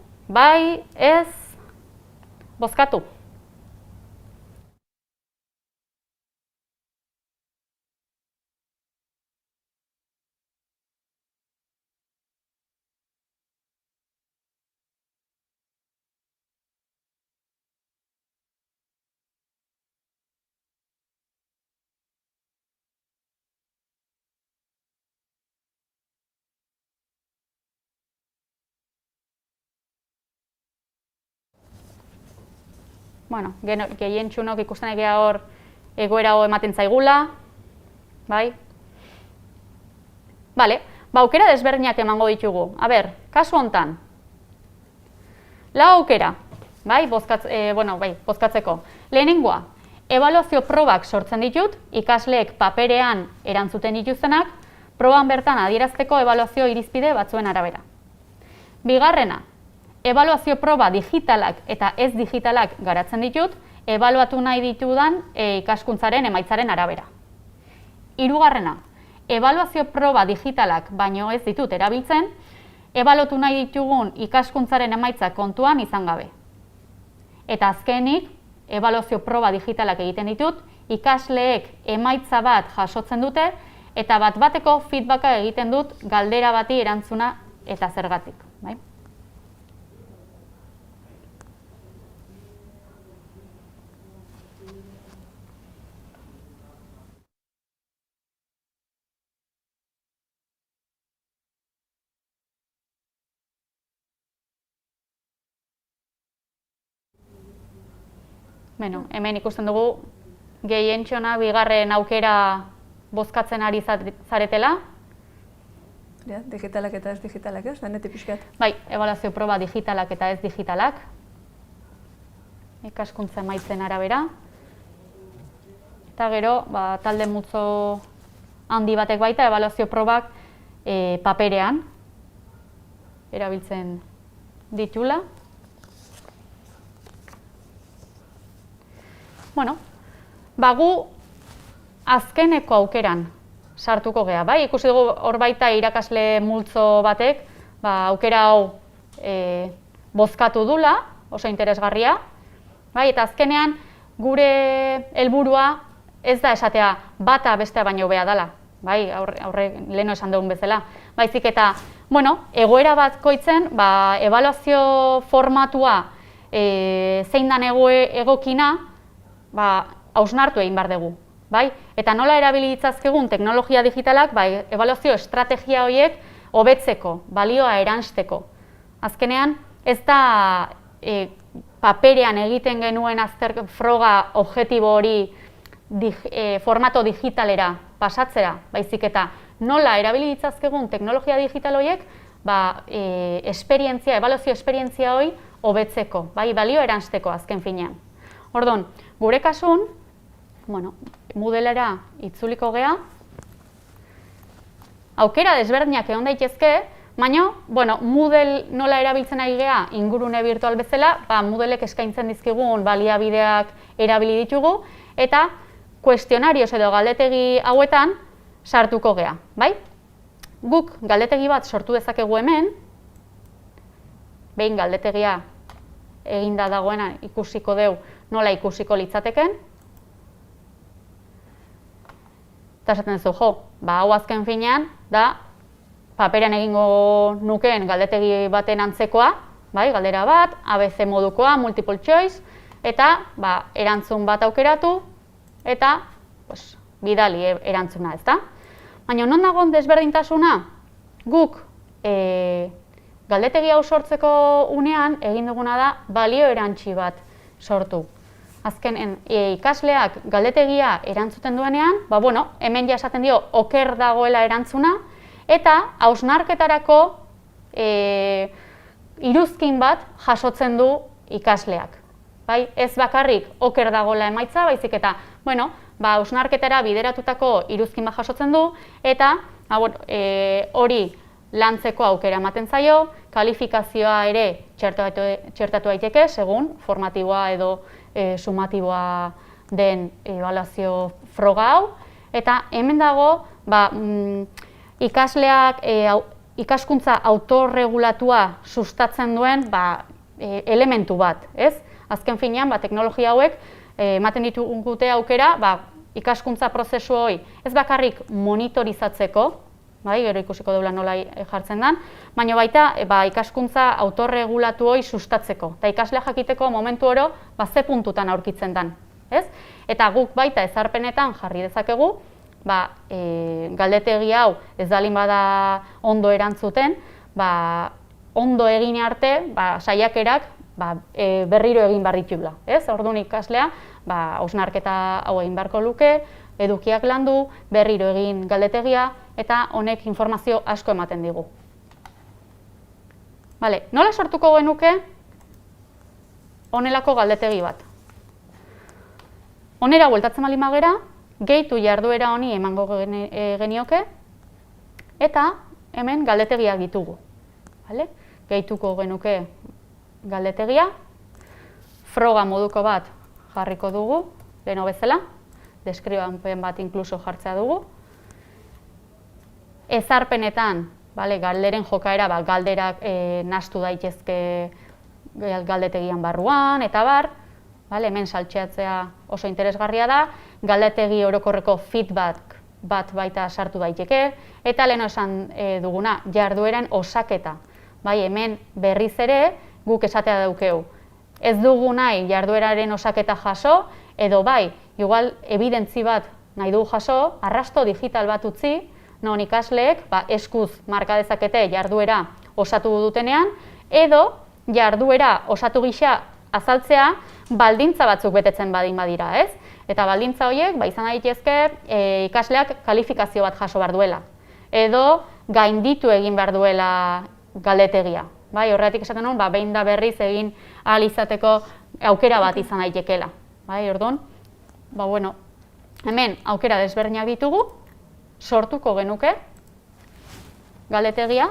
B: ez, bozkatu. bueno, gehientxunok ikusten egia hor egoera ematen zaigula, bai? Bale, aukera desberdinak emango ditugu. A ber, kasu hontan, lau aukera, bai, bozkatzeko. Lehenengoa, ebaluazio probak sortzen ditut, ikasleek paperean erantzuten dituztenak, proban bertan adierazteko ebaluazio irizpide batzuen arabera. Bigarrena, ebaluazio proba digitalak eta ez digitalak garatzen ditut, ebaluatu nahi ditudan ikaskuntzaren emaitzaren arabera. Hirugarrena, ebaluazio proba digitalak baino ez ditut erabiltzen, ebaluatu nahi ditugun ikaskuntzaren emaitzak kontuan izan gabe. Eta azkenik, ebaluazio proba digitalak egiten ditut, ikasleek emaitza bat jasotzen dute, eta bat-bateko feedbacka egiten dut galdera bati erantzuna eta zergatik. Bai? Bueno, hemen ikusten dugu gehientxona bigarren aukera bozkatzen ari zaretela.
A: Digitalak eta ez digitalak, ez? Danetik pixkat.
B: Bai, ebaluazio proba digitalak eta ez digitalak. Ikaskuntza emaitzen arabera. Eta gero, talde multzo handi batek baita, ebaluazio probak paperean erabiltzen ditula. Bueno, gu azkeneko aukeran sartuko gea, bai? Ikusi dugu hor baita irakasle multzo batek, aukera hau bozkatu dula, oso interesgarria, bai? Eta azkenean gure helburua ez da esatea bata bestea baino hobea dela, bai? Aurre leheno esan dugun bezala. Baizik eta, egoera bakoitzen, ebaluazio formatua zein dan egokina, hausnartu egin behar dugu. Eta nola erabili ditzazkegun teknologia digitalak, ebaluazio estrategia horiek hobetzeko, balioa eransteko. Azkenean, ez da paperean egiten genuen froga objektibo hori formato digitalera pasatzera, baizik eta nola erabili ditzazkegun teknologia digital horiek ebaluazio esperientzia hori hobetzeko, balio eransteko azken finean. Orduan, gure kasun, Moodlera itzuliko gea, aukera desberdinak egon daitezke, baina, Moodle nola erabiltzen ari gea ingurune virtual bezala, Moodlek eskaintzen dizkigun baliabideak erabili ditugu, eta kuestionarios edo galdetegi hauetan sartuko gea, bai? Guk galdetegi bat sortu dezakegu hemen, behin galdetegia eginda dagoena ikusiko deu nola ikusiko litzateken. Eta esaten duzu, hau azken finean, da paperean egingo nukeen galdetegi baten antzekoa, galdera bat, ABC modukoa, multiple choice, eta erantzun bat aukeratu, eta bidali erantzuna, ezta? Baina non dagoen desberdintasuna, guk galdetegi hau sortzeko unean egin duguna da balio erantsi bat sortu. Azken ikasleak galdetegia erantzuten duenean, hemen ja esaten dio oker dagoela erantzuna, eta hausnarketarako iruzkin bat jasotzen du ikasleak. Ez bakarrik oker dagoela emaitza, baizik eta hausnarketara bideratutako iruzkin bat jasotzen du, eta hori lantzeko aukera ematen zaio, kalifikazioa ere txertatu daiteke, segun formatiboa edo sumatiboa den ebaluazio froga hau, eta hemen dago ikasleak ikaskuntza autorregulatua sustatzen duen elementu bat, ez? Azken finean, teknologia hauek ematen ditugute aukera ikaskuntza prozesu hori ez bakarrik monitorizatzeko, gero ikusiko deula nola jartzen den, baina baita ikaskuntza autorregulatu hori sustatzeko, eta ikaslea jakiteko momentu oro ze puntutan aurkitzen den. Eta guk baita ezarpenetan jarri dezakegu, galdetegi hau ez dalin bada ondo erantzuten, ondo egin arte saiakerak berriro egin behar ditugula, ez? Orduan ikaslea, hausnarketa hau egin beharko luke, edukiak landu, berriro egin galdetegia, eta honek informazio asko ematen digu. Bale, nola sortuko genuke honelako galdetegi bat? Honera bueltatzen baldin bagera, gehitu jarduera honi emango genioke, eta hemen galdetegiak ditugu. Gehituko genuke galdetegia, froga moduko bat jarriko dugu, leheno bezala, deskribapen bat inkluso jartzea dugu. Ezarpenetan, galderen jokaera, galderak nahastu daitezke galdetegian barruan, eta bar, hemen saltxeatzea oso interesgarria da, galdetegi orokorreko feedback bat baita sartu daiteke, eta leheno esan duguna, jardueran osaketa. Hemen berriz ere, guk esatea daukeu. Ez dugu nahi jardueraren osaketa jaso, edo igual ebidentzi bat nahi dugu jaso, arrasto digital bat utzi, non ikasleek eskuz marka dezakete jarduera osatu dutenean, edo jarduera osatu gisa azaltzea baldintza batzuk betetzen badira, ez? Eta baldintza horiek, izan daitezke ikasleak kalifikazio bat jaso behar duela, edo gainditu egin behar duela galdetegia. Horregatik esaten nuen, behin da berriz egin ahal izateko aukera bat izan daitekeela. Orduan, hemen aukera desberdinak ditugu, sortuko genuke galdetegia,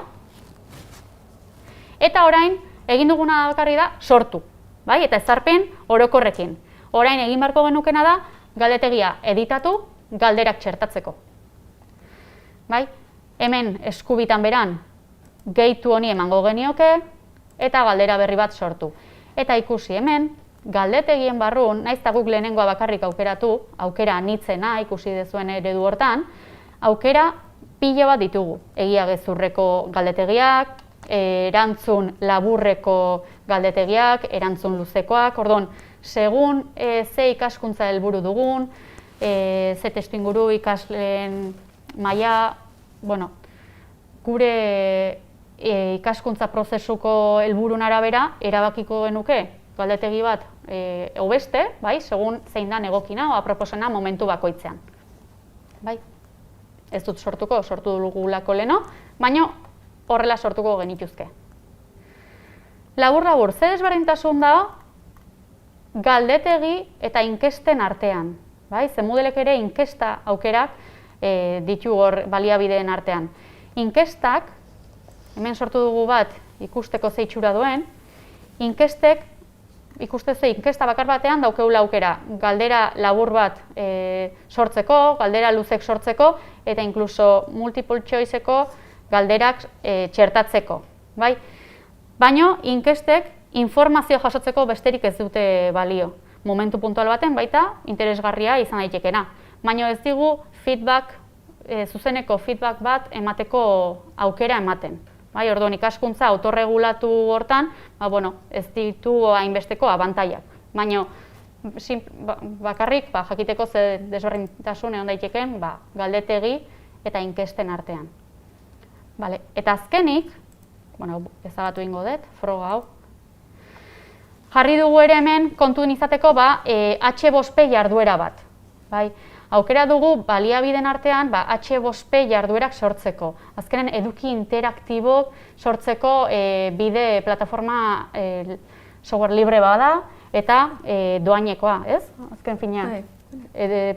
B: eta orain egin duguna bakarrik da sortu, eta ezarpen orokorrekin. Orain egin beharko genukena da galdetegia editatu, galderak txertatzeko. Hemen eskubitan beran gehitu honi emango genioke, eta galdera berri bat sortu. Eta ikusi hemen, galdetegien barrun, naiz eta guk lehenengoa bakarrik aukeratu, aukera anitzena ikusi dezuen eredu hortan, aukera pilo bat ditugu. Egia gezurreko galdetegiak, erantzun laburreko galdetegiak, erantzun luzekoak, orduan, segun ze ikaskuntza helburu dugun, ze testuinguru ikasleen maila, gure ikaskuntza prozesuko helburun arabera erabakiko genuke galdetegi bat hobeste, segun zein da egokina o aproposena momentu bakoitzean. Ez dut sortu dugulako leheno, baina horrela sortuko genituzke. Labur, ze desberdintasun da galdetegi eta inkesten artean. Ze modelek ere inkesta aukerak ditu hor baliabideen artean. Inkestak, hemen sortu dugu bat ikusteko ze itxura duen, inkestek, inkesta bakar batean daukeula aukera galdera labur bat sortzeko, galdera luzek sortzeko, eta inkluso multiple choiceko galderak txertatzeko. Baina inkestek informazio jasotzeko besterik ez dute balio. Momentu puntual baten baita interesgarria izan daitekena. Baina ez digu zuzeneko feedback bat emateko aukera ematen. Orduan ikaskuntza autorregulatu hortan, ez ditu hainbesteko abantaiak. Baina bakarrik jakiteko ze desberdintasun egon daitekeen galdetegi eta inkesten artean. Eta azkenik, ezabatu ingo dut, froga hau, jarri dugu ere hemen kontuen izateko H5P jarduera bat. Aukera dugu baliabideen artean H5P jarduerak sortzeko. Azkenen eduki interaktibok sortzeko bide plataforma software libre bada eta doainekoa, ez? Azken finean,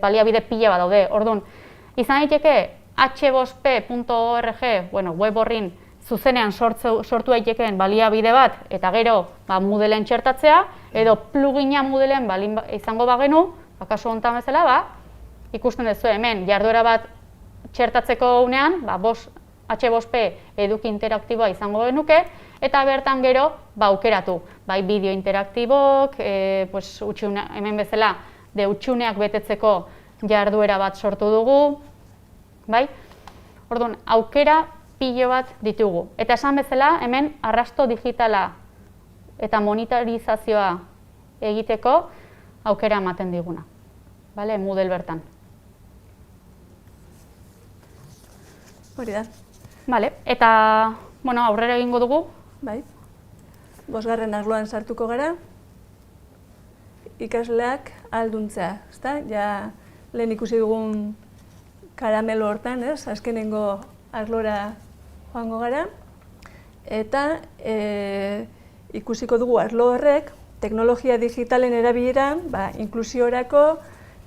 B: baliabide pila bat daude. Orduan, izan daiteke h5p.org web horrin zuzenean sortu daitekeen baliabide bat eta gero Moodleen txertatzea, edo plugina Moodleen izango bagenu, kasu honetan bezala, ikusten duzu hemen jarduera bat txertatzeko unean, H5P eduki interaktiboa izango genuke, eta bertan gero aukeratu. Bideo interaktibok, hemen bezala hutsuneak betetzeko jarduera bat sortu dugu. Orduan, aukera pilo bat ditugu. Eta esan bezala, hemen arrasto digitala eta monitorizazioa egiteko aukera ematen diguna. Moodle bertan.
A: Hori da.
B: Eta aurrera egingo dugu.
A: bosgarren arloan sartuko gara, ikasleak ahalduntzea, ezta? Ja, lehen ikusi dugun karamelo hortan, ez? Azkenengo arlora joango gara, eta ikusiko dugu arlo horrek teknologia digitalen erabilera, inklusiorako,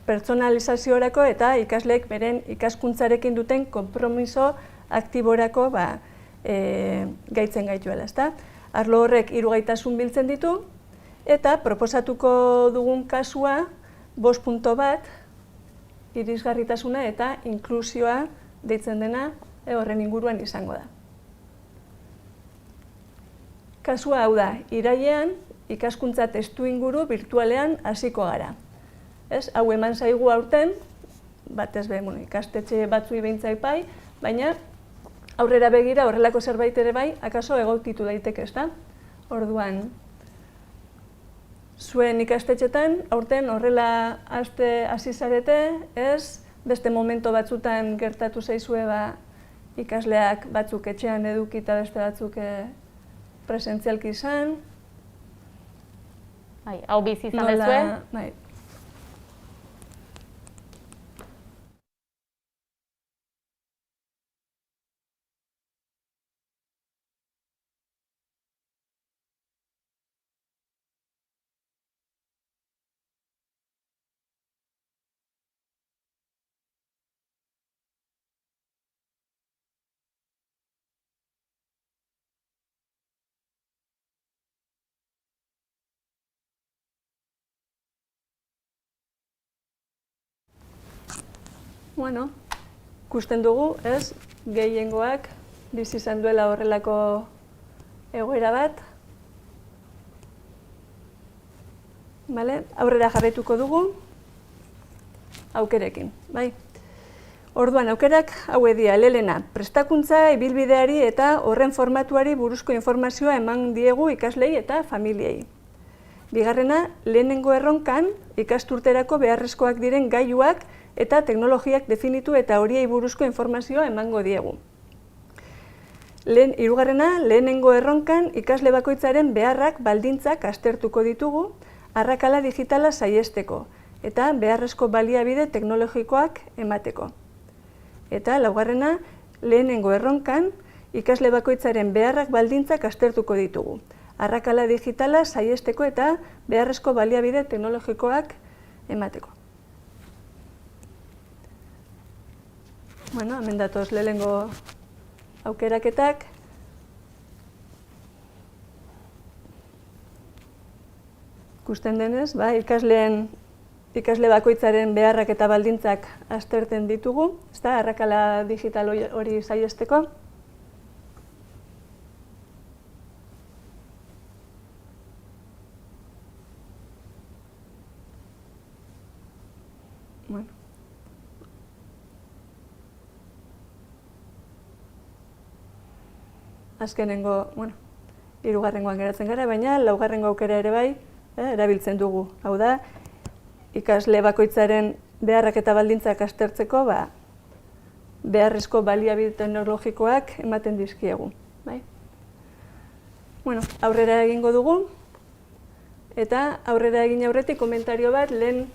A: pertsonalizaziorako eta ikasleek beren ikaskuntzarekin duten konpromiso aktiborako gaitzen gaituela, ezta? Arlo horrek 3 gaitasun biltzen ditu, eta proposatuko dugun kasua 5.1 irisgarritasuna eta inklusioa deitzen dena horren inguruan izango da. Kasua hau da, irailean ikaskuntza testuinguru virtualean hasiko gara. Hau eman zaigu aurten, batez be, ikastetxe batzui behintzat bai, baina aurrera begira horrelako zerbait ere bai, akaso egokitu daiteke, ezta? Orduan, zuen ikastetxetan, aurten horrela hasi zarete, ez? Beste momento batzutan gertatu zaizue ikasleak batzuk etxean eduki eta beste batzuk presentzialki izan.
B: Hau bizi izan dezue?
A: Bueno, ikusten dugu, ez, gehiengoak bizi izan duela horrelako egoera bat. Aurrera jarraituko dugu, aukerekin, bai? Orduan, aukerak hauek dira, lehenena, prestakuntza ibilbideari eta horren formatuari buruzko informazioa eman diegu ikaslei eta familiei. Bigarrena, lehenengo erronkan ikasturterako beharrezkoak diren gailuak eta teknologiak definitu eta horiei buruzko informazioa emango diegu. Hirugarrena, lehenengo erronkan ikasle bakoitzaren beharrak baldintzak aztertuko ditugu, arrakala digitala saihesteko eta beharrezko baliabide teknologikoak emateko. Eta laugarrena, lehenengo erronkan ikasle bakoitzaren beharrak baldintzak aztertuko ditugu, arrakala digitala saihesteko eta beharrezko baliabide teknologikoak emateko. Bueno, hemen datoz lehenengo aukeraketak. Ikusten denez, ikasle bakoitzaren beharrak eta baldintzak aztertzen ditugu, ezta, arrakala digital hori saihesteko. Bueno. Azkenengo, hirugarrengoan geratzen gara, baina laugarrengo aukera ere bai, erabiltzen dugu. Hau da, ikasle bakoitzaren beharrak eta baldintzak aztertzeko, beharrezko baliabide teknologikoak ematen dizkiegu. Aurrera egingo dugu, eta aurrera egin aurretik komentario bat, lehen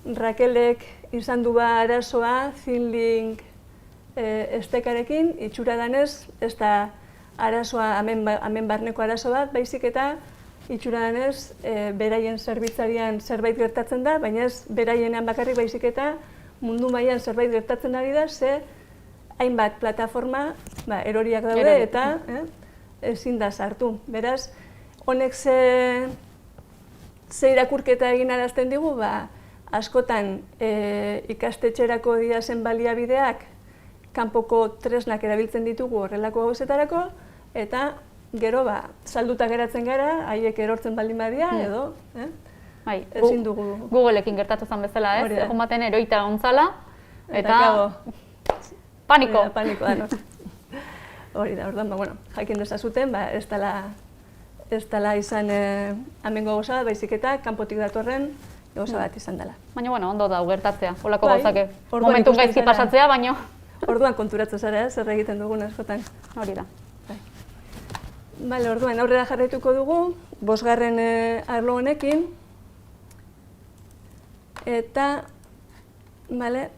A: Rakelek izan du arazoa ThinLink estekarekin, itxura danez, ez da arazoa, hemen barneko arazo bat, baizik eta itxura danez, beraien zerbitzarian zerbait gertatzen da, baina ez beraienean bakarrik baizik eta mundu mailan zerbait gertatzen ari da, ze hainbat plataforma eroriak daude eta ezin da sartu. Beraz, honek ze irakurketa egin arazten digu, askotan ikastetxerako diazen baliabideak kanpoko tresnak erabiltzen ditugu horrelako gauzetarako, eta gero salduta geratzen gara, haiek erortzen baldin badia, edo ezin dugu.
B: Googleekin gertatu zen bezala, ez? Egon baten eroita ontzala, eta paniko.
A: Paniko da, hori da, orduan, jakin dezazuten, ez dela izan hemengo gauza bat, baizik eta kanpotik datorren gauza bat izan dela.
B: Baina, ondo da, gertatzea, holako gauzake. Momentun gaizki pasatzea, baina...
A: Orduan konturatzen zara, zer egiten dugun askotan.
B: Hori da.
A: Bale, orduan aurrera jarraituko dugu, 5. arlo honekin, eta bale,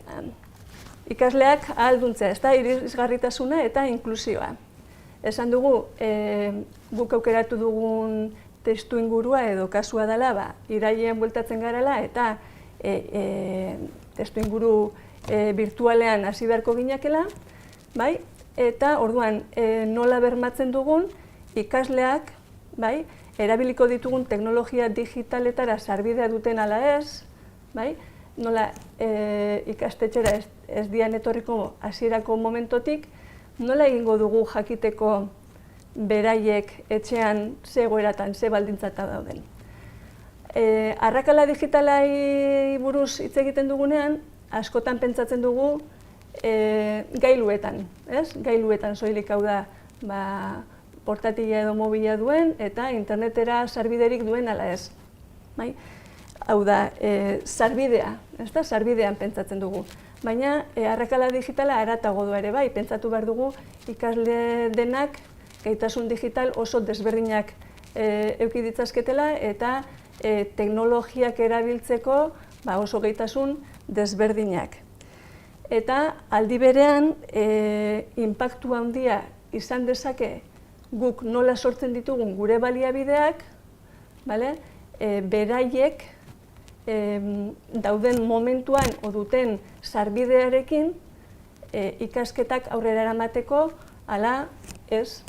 A: ikasleak ahalduntzea, ez da, irisgarritasuna eta inklusioa. Esan dugu, guk aukeratu dugun testu ingurua edo kasua dela, irailean bueltatzen garela eta testu inguru virtualean hasi beharko ginakela, bai? Eta orduan nola bermatzen dugun ikasleak, bai? Erabiliko ditugun teknologia digitaletara sarbidea duten ala ez, bai? Nola ikastetxera ez dian etorriko hasierako momentotik, nola egingo dugu jakiteko beraiek etxean ze egoeratan, ze baldintzata dauden. Arrakala digitalai buruz hitz egiten dugunean, askotan pentsatzen dugu gailuetan, ez? Gailuetan soilik hau da portatila edo mobila duen eta internetera sarbiderik duen ala ez. Bai? Hau da, sarbidea, ez da? Sarbidean pentsatzen dugu. Baina, arrakala digitala haratago du ere bai, pentsatu behar dugu ikasle denak gaitasun digital oso desberdinak eduki ditzazketela eta teknologiak erabiltzeko oso gaitasun desberdinak. Eta aldi berean, inpaktu handia izan dezake guk nola sortzen ditugun gure baliabideak, beraiek dauden momentuan o duten sarbidearekin ikasketak aurrera eramateko ala ez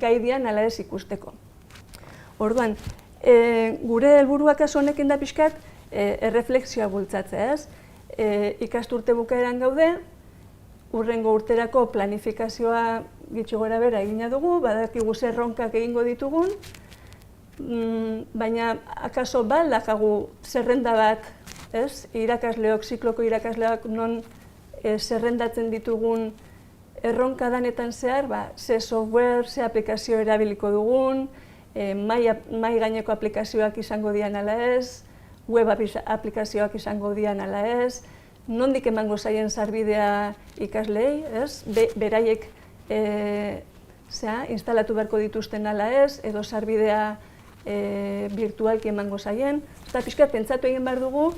A: gaidian ala ez ikusteko. Orduan, gure helburua kasu honekin da pixkat erreflexioa bultzatzea, ez? Ikasturte bukaeran gaude, hurrengo urterako planifikazioa gitxi gora bera egina dugu, badakigu zer erronkak egingo ditugun, baina akaso daukagu zerrenda bat, ez? Irakasleok, zikloko irakasleak non zerrendatzen ditugun erronka danetan zehar, ze software, ze aplikazio erabiliko dugun, mai gaineko aplikazioak izango dian ala ez, web aplikazioak izango dian ala ez, nondik emango zaien sarbidea ikaslei, ez? Beraiek instalatu beharko dituzten ala ez, edo sarbidea virtualki emango zaien. Eta pixkat pentsatu egin behar dugu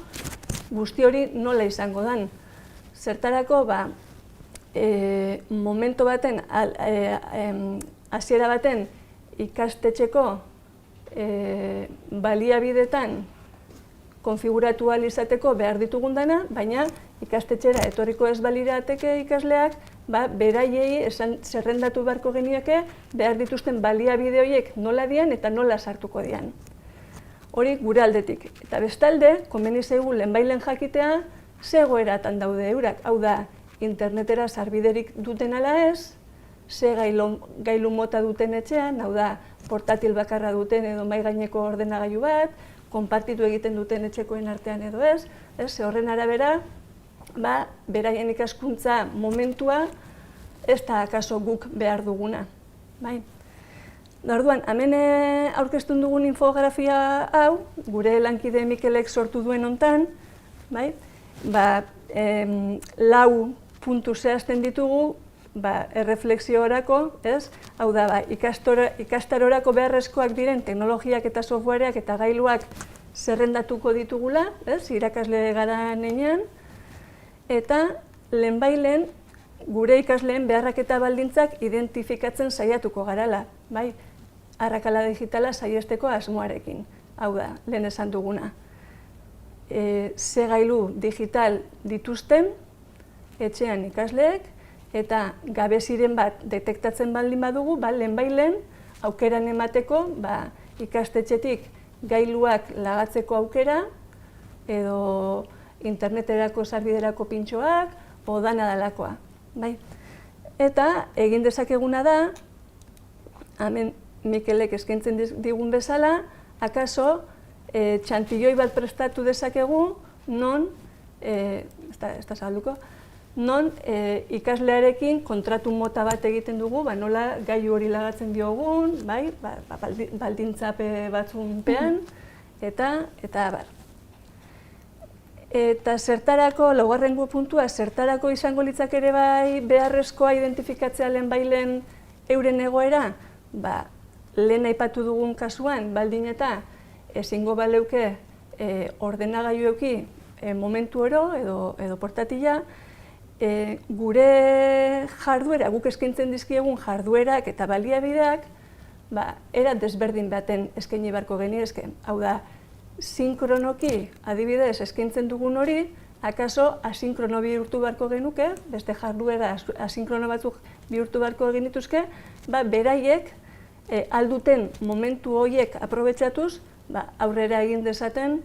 A: guzti hori nola izango den. Zertarako, momento baten, hasiera baten ikastetxeko baliabidetan konfiguratu ahal izateko behar ditugun dena, baina ikastetxera etorriko ez balirateke ikasleak, beraiei zerrendatu beharko geniake behar dituzten baliabide horiek nola dian eta nola sartuko dian. Hori gure aldetik. Eta bestalde, komeni zaigu lehenbailen jakitea ze egoeratan daude eurak. Hau da, internetera sarbiderik duten ala ez, ze gailu mota duten etxean, hau da, portatil bakarra duten edo mai gaineko ordenagailu bat, konpartitu egiten duten etxekoen artean edo ez, ze horren arabera, beraien ikaskuntza momentua ez da akaso guk behar duguna. Orduan, hemen aurkeztun dugun infografia hau, gure lankide Mikelek sortu duen hontan, 4 puntu zehazten ditugu erreflexiorako, hau da, ikastarorako beharrezkoak diren teknologiak eta softwareak eta gailuak zerrendatuko ditugula, irakasle gara nenean, eta lehenbailen gure ikasleen beharrak eta baldintzak identifikatzen saiatuko garala, arrakala digitala saiesteko asmoarekin, hau da, lehen esan duguna. Ze gailu digital dituzten etxean ikasleek, eta gabeziren bat detektatzen baldin badugu, lehenbailen aukeran emateko ikastetxetik gailuak lagatzeko aukera, edo interneterako sarbiderako pintxoak, o dana dalakoa. Eta egin dezakeguna da, hemen Mikelek eskaintzen digun bezala, akaso txantilloi bat prestatu dezakegu, non, ez da zabalduko, non ikaslearekin kontratu mota bat egiten dugu, nola gailu hori lagatzen diogun, baldintzape batzunpean, eta abar. Eta zertarako, laugarrengo puntua, zertarako izango litzak ere beharrezkoa identifikatzea lehenbailen euren egoera, lehen aipatu dugun kasuan, baldin eta ezingo baleuke ordenagailu eduki momentu oro edo portatila, gure jarduera, guk eskaintzen dizkiegun jarduerak eta baliabideak, era desberdin baten eskaini beharko geniezke. Hau da, sinkronoki adibidez eskaintzen dugun hori, akaso asinkrono bihurtu beharko genuke, beste jarduera asinkrono batzuk bihurtu beharko genituzke, beraiek alduten momentu horiek aprobetxatuz, aurrera egin dezaten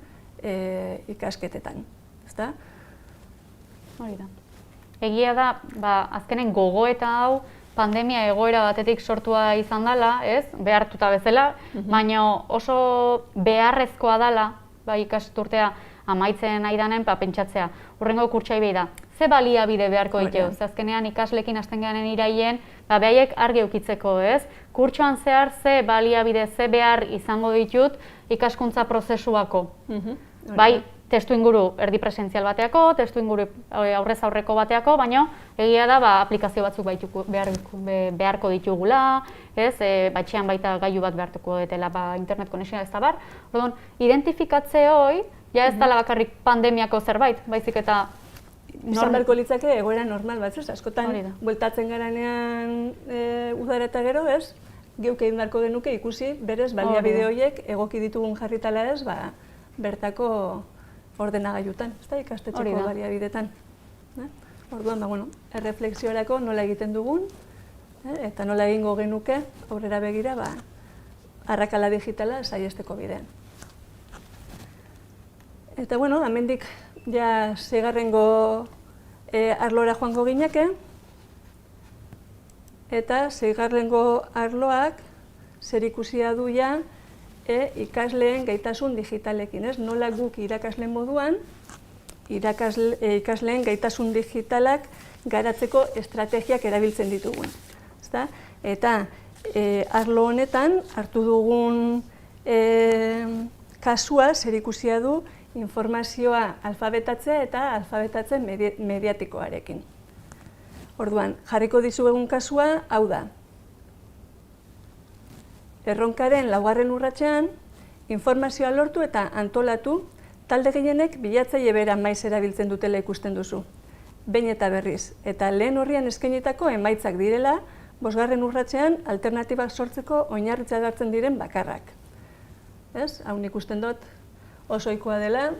A: ikasketetan. Ezta?
B: Hori da. Egia da, azkenen gogoeta hau pandemia egoera batetik sortua izan dela, ez? Behartuta bezala, baina oso beharrezkoa dela, ikasturtea amaitzen nahi danen, pentsatzea. Hurrengo kurtsai behi da, ze baliabide beharko ditu? Azkenean ikaslekin hasten garen irailen, behaiek argi eukitzeko, ez? Kurtsoan zehar ze baliabide, ze behar izango ditut ikaskuntza prozesuako. Bai, testu inguru erdi presentzial bateako, testu inguru aurrez aurreko bateako, baina egia da aplikazio batzuk beharko ditugula, batxean baita gailu bat behartuko detela internet konexioa ez da bar. Orduan, identifikatze hori, ja ez dela bakarrik pandemiako zerbait, baizik eta
A: izan beharko litzake egoera normal bat, ez? Askotan, bueltatzen garanean udara eta gero, ez? Geuk egin beharko genuke ikusi, berez, baliabide horiek egoki ditugun jarritala ez, bertako ordenagailutan, ez da, ikastetxeko baliabidetan. Orduan, erreflexiorako nola egiten dugun, eta nola egingo genuke, aurrera begira, arrakala digitala saiesteko bidean. Eta, hemendik ja seigarrengo arlora joango gineke, eta seigarrengo arloak zerikusia du ja ikasleen gaitasun digitalekin, ez? Nola guk irakasleen moduan, ikasleen gaitasun digitalak garatzeko estrategiak erabiltzen ditugun. Eta arlo honetan hartu dugun kasua zerikusia du informazioa alfabetatzea eta alfabetatze mediatikoarekin. Orduan, jarriko dizuegun kasua hau da. Erronkaren laugarren urratsean, informazioa lortu eta antolatu, talde gehienek bilatzaile bera maiz erabiltzen dutela ikusten duzu. Behin eta berriz, eta lehen horrian eskainitako emaitzak direla, 5. urratsean alternatibak sortzeko oinarritzat hartzen diren bakarrak. Ez? Hau ikusten dut oso ohikoa dela,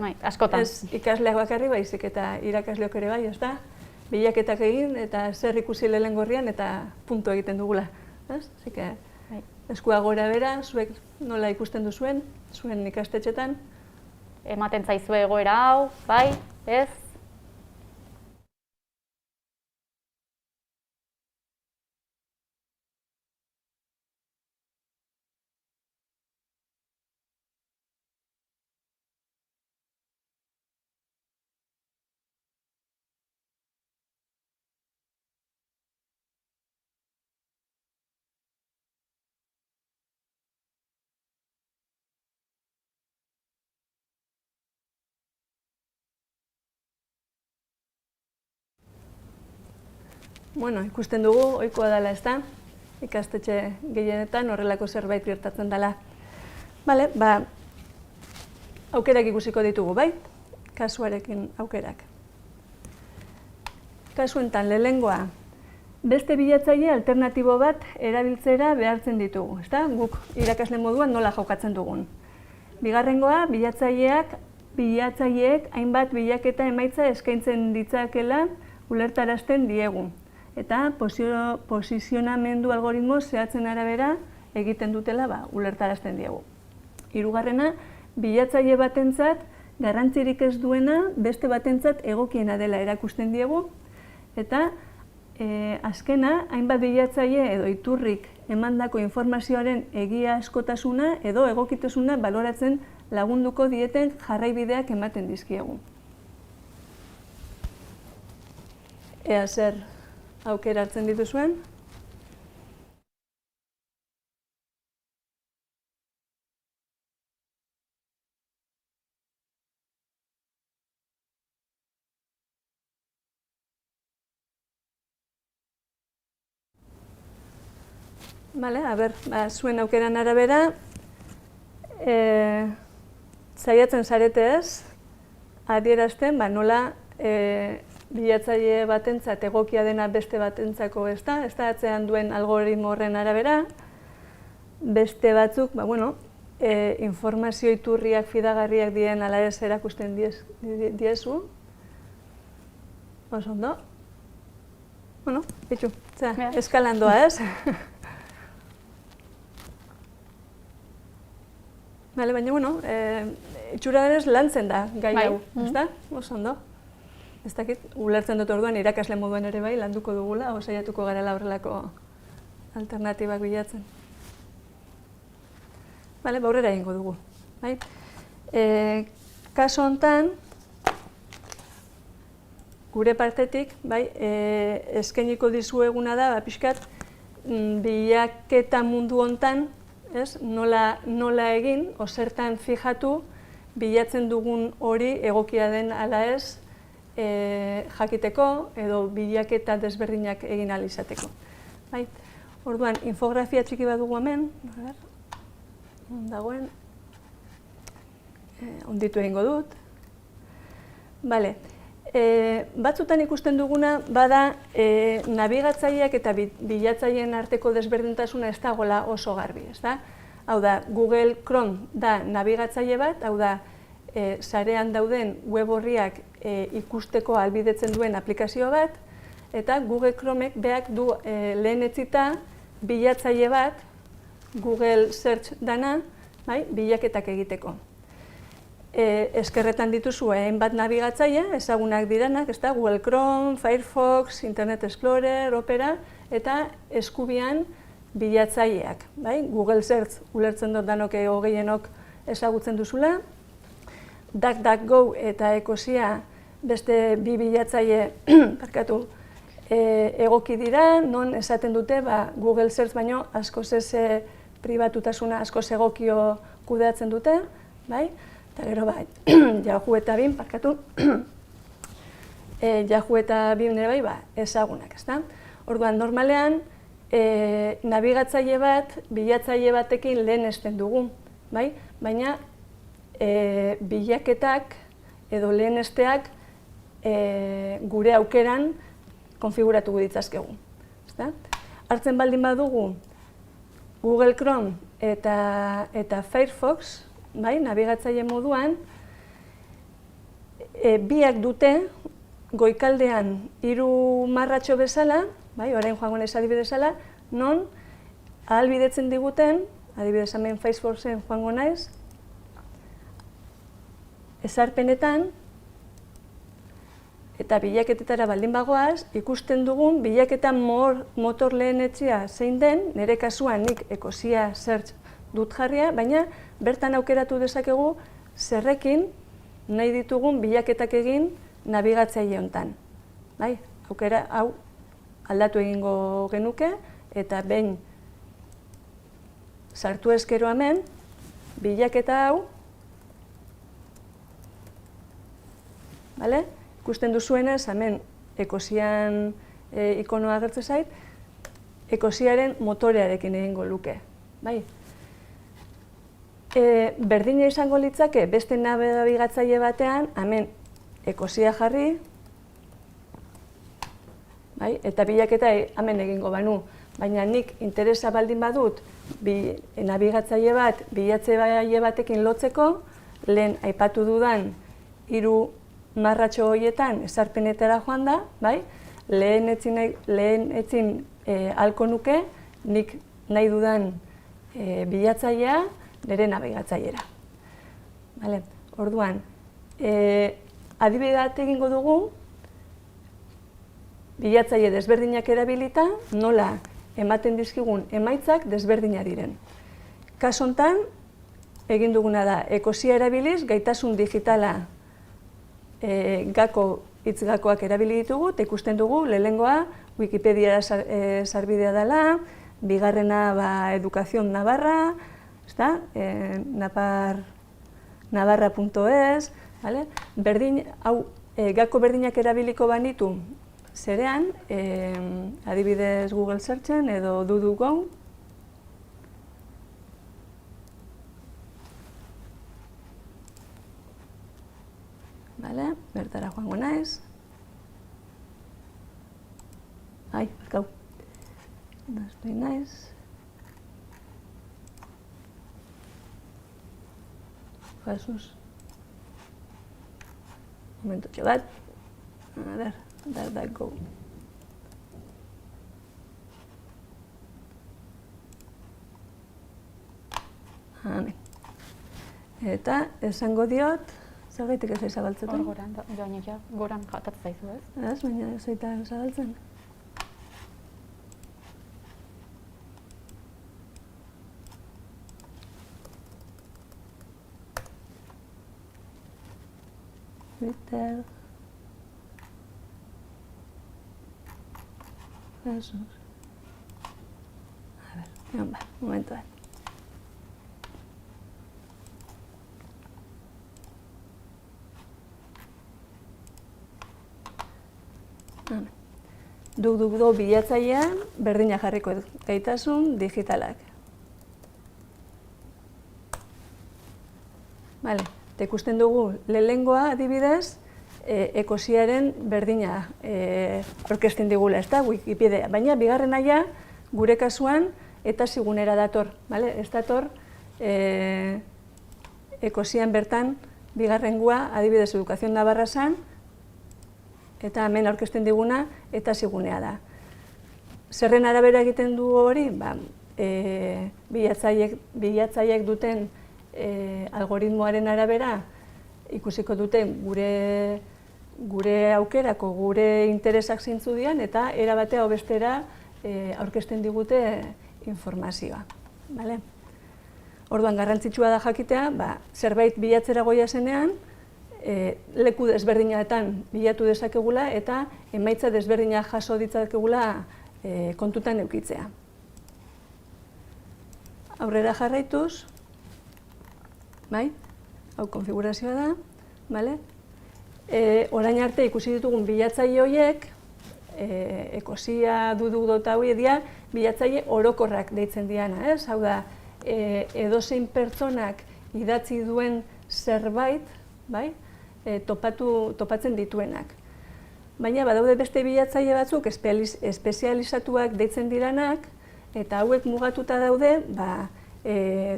A: ez ikasleak bakarri baizik eta irakasleok ere bai, ez da? Bilaketak egin eta zer ikusi lehengorrian eta punto egiten dugula. Eskua gora bera, zuek nola ikusten duzuen, zuen ikastetxetan.
B: Ematen zaizue egoera hau, bai, ez?
A: Ikusten dugu, ohikoa dela, ez da? Ikastetxe gehienetan horrelako zerbait gertatzen dela. Aukerak ikusiko ditugu, bai? Kasuarekin aukerak. Kasuentan lehengoa, beste bilatzaile alternatibo bat erabiltzera behartzen ditugu, ez da? Guk irakasle moduan nola jaukatzen dugun. Bigarrengoa, bilatzaileek hainbat bilaketa emaitza eskaintzen ditzakela ulertarazten diegu. Eta posizionamendu algoritmo zehatzen arabera egiten dutela ulertarazten diegu. Hirugarrena, bilatzaile batentzat garrantzirik ez duena beste batentzat egokiena dela erakusten diegu. Eta azkena, hainbat bilatzaile edo iturrik emandako informazioaren egia askotasuna edo egokitasuna baloratzen lagunduko dieten jarraibideak ematen dizkiegu. Ea zer aukera hartzen dituzuen. Zuen aukeran arabera, saiatzen zarete ez, adierazten, nola bilatzaile batentzat egokia dena beste batentzako ez da atzean duen algoritmo horren arabera, beste batzuk, informazio iturriak fidagarriak diren ala ez erakusten diezu. Oso ondo. Bitxu, eskalandoa ez. Baina, itxura denez lantzen da gai hau, ez da? Oso ondo. Ez dakit, ulertzen dut orduan irakasle moduan ere bai, landuko dugula, saiatuko garela horrelako alternatibak bilatzen. Aurrera egingo dugu. Kaso honetan, gure partetik, eskainiko dizueguna da, pixkat, bilaketa mundu honetan, nola egin, zertan fijatu, bilatzen dugun hori egokia den ala ez jakiteko edo bilaketa desberdinak egin ahal izateko. Orduan, infografia txiki bat dugu hemen, dagoen, onditu egingo dut. Batzutan ikusten duguna, bada nabigatzaileak eta bilatzaileen arteko desberdintasuna ez dagoela oso garbi, ez da? Hau da, Google Chrome da nabigatzaile bat, hau da, sarean dauden web orriak ikusteko ahalbidetzen duen aplikazio bat, eta Google Chromek beak du lehenetsita bilatzaile bat, Google Search dana, bilaketak egiteko. Eskerretan dituzu hainbat nabigatzaile, ezagunak direnak, Google Chrome, Firefox, Internet Explorer, Opera, eta eskubian bilatzaileak. Google Search ulertzen dut danok gehienok ezagutzen duzula. DuckDuckGo eta Ecosia beste bi bilatzaile egoki dira, non esaten dute Google Search baino askoz ez pribatutasuna askoz egokio kudeatzen dute, eta gero Yahoo eta Bing, Yahoo eta Bing ere ezagunak, ezta? Orduan, normalean, nabigatzaile bat, bilatzaile batekin lehenesten dugu, baina bilaketak edo lehenesteak gure aukeran konfiguratuko ditzazkegu. Hartzen baldin badugu Google Chrome eta Firefox, nabigatzaile moduan, biak dute goikaldean 3 marratxo bezala, orain joango naiz adibidez bezala, non ahalbidetzen diguten, adibidez hemen Firefoxen joango naiz, ezarpenetan eta bilaketetara baldin bagoaz, ikusten dugun bilaketa motor lehenetsia zein den, nire kasuan nik Ecosia Search dut jarria, baina bertan aukeratu dezakegu zerrekin nahi ditugun bilaketak egin nabigatzaile honetan. Aukera hau aldatu egingo genuke, eta behin sartu ezkero hemen, bilaketa hau, ikusten duzuenez, hemen Ecosian ikonoa agertzen zait, Ecosiaren motorearekin egingo luke. Berdina izango litzake beste nabigatzaile batean, hemen Ecosia jarri, eta bilaketa hemen egingo banu. Baina nik interesa baldin badut nabigatzaile bat bilatzaile batekin lotzeko, lehen aipatu dudan 3 marratxo horietan ezarpenetara joan da, lehen etzin halko nuke nik nahi dudan bilatzailea nire nabigatzailera. Orduan, adibide bat egingo dugu, bilatzaile desberdinak erabilita, nola ematen dizkigun emaitzak desberdinak diren. Kaso honetan, egin duguna da, Ecosia erabiliz, gaitasun digitala hitz-gakoak erabili ditugu, eta ikusten dugu, lehenengoa Wikipedia sarbidea dela, bigarrena Educación Navarra, navarra.es, gako berdinak erabiliko banitu zerean, adibidez Google Searchen edo DuckDuckGo, bertara joango naiz. Ai, barkau. Naztu naiz. Jesus. Momentutxo bat. A ber, that go. Amen. Eta esango diot, zergaitik ez zabaltzeko?
B: Hor goran, joan goran jatatzen zaizu, ez?
A: Ez, baina ez zaita zabaltzen. Twitter. Jesus. A ber, egon ba, momentu bat. Duk bilatzailean berdina jarriko gaitasun digitalak. Vale, eta ikusten dugu lehenengoa adibidez, ekosiaren berdina aurkezten digula, ez da, Wikipedia. Baina bigarren aia, gure kasuan, eta zigunera dator. Ez dator, ekosian bertan, bigarrengua, adibidez, Educación Navarra zan, eta hemen aurkezten diguna, eta zigunea da. Zerren arabera egiten du hori, bilatzaileek duten algoritmoaren arabera, ikusiko duten gure aukerako, gure interesak zintzu dian, eta erabatea hobestera aurkezten digute informazioa. Orduan, garrantzitsua da jakitea, zerbait bilatzera goia zenean, leku desberdinetan bilatu dezakegula eta emaitza desberdina jaso ditzakegula kontutan edukitzea. Aurrera jarraituz, hau konfigurazioa da, orain arte ikusi ditugun bilatzaile horiek, ekosia, duduk eta hori dira, bilatzaile orokorrak deitzen diana, ez? Hau da, edozein pertsonak idatzi duen zerbait, topatzen dituenak. Baina badaude beste bilatzaile batzuk espezializatuak deitzen diranak, eta hauek mugatuta daude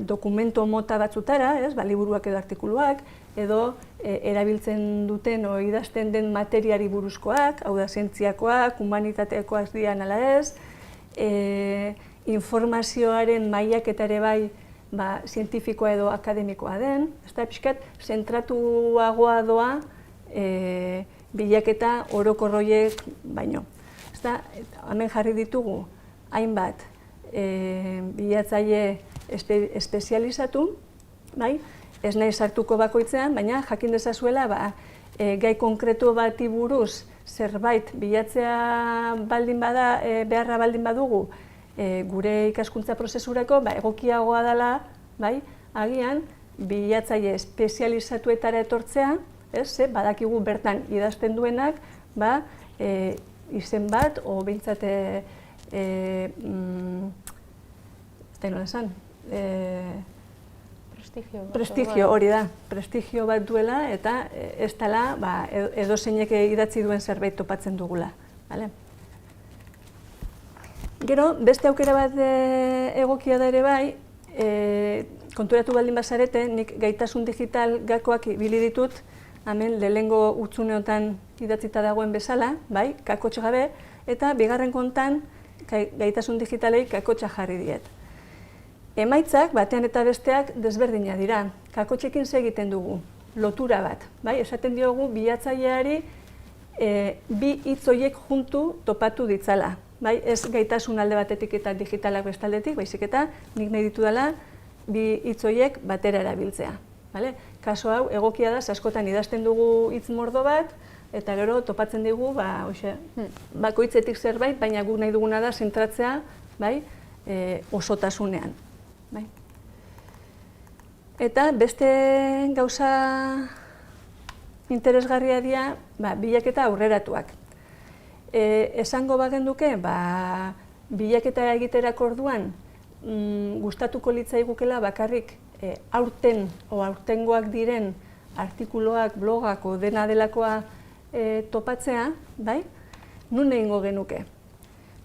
A: dokumento mota batzutara, liburuak edo artikuluak, edo erabiltzen duten o idazten den materiari buruzkoak, hau da zientziakoak, humanitateakoak dian ala ez, informazioaren mailaketa ere bai zientifikoa edo akademikoa den, eta pixkat zentratuagoa doa bilaketa orokorroiek baino. Hemen jarri ditugu hainbat bilatzaile espezializatu, ez nahi sartuko bakoitzean, baina jakin dezazuela gai konkretu bati buruz zerbait bilatzea baldin bada, beharra baldin badugu, gure ikaskuntza prozesurako egokiagoa dela, agian bilatzaile espezializatuetara etortzea, badakigu bertan idazten duenak, izen bat, o behintzat, prestigio hori da, prestigio bat duela, eta ez dela edozeinek idatzi duen zerbait topatzen dugula. Gero, beste aukera bat egokia da ere bai, konturatu baldin bazarete, nik gaitasun digital gakoak ibili ditut, hemen lehenengo hutsuneotan idatzita dagoen bezala, kakotx gabe, eta bigarren kontan gaitasun digitalei kakotxa jarri diet. Emaitzak, batean eta besteak desberdina dira, kakotxekin egiten dugu, lotura bat, esaten diogu bilatzaileari bi hitz horiek juntu topatu ditzala. Ez gaitasun alde batetik eta digitalak bestaldetik, baizik eta nik nahi ditu dela bi hitz horiek batera erabiltzea. Kaso hau, egokia da, askotan idazten dugu hitz mordo bat, eta gero topatzen digu, bakoitzetik zerbait, baina guk nahi duguna da zentratzea osotasunean. Eta beste gauza interesgarria dira bilaketa aurreratuak. Esango bagenduke, bilaketa egiterako orduan gustatuko litzaigukela bakarrik aurten o aurtengoak diren artikuloak, blogak, dena delakoa topatzea, bai? Nun egingo genuke?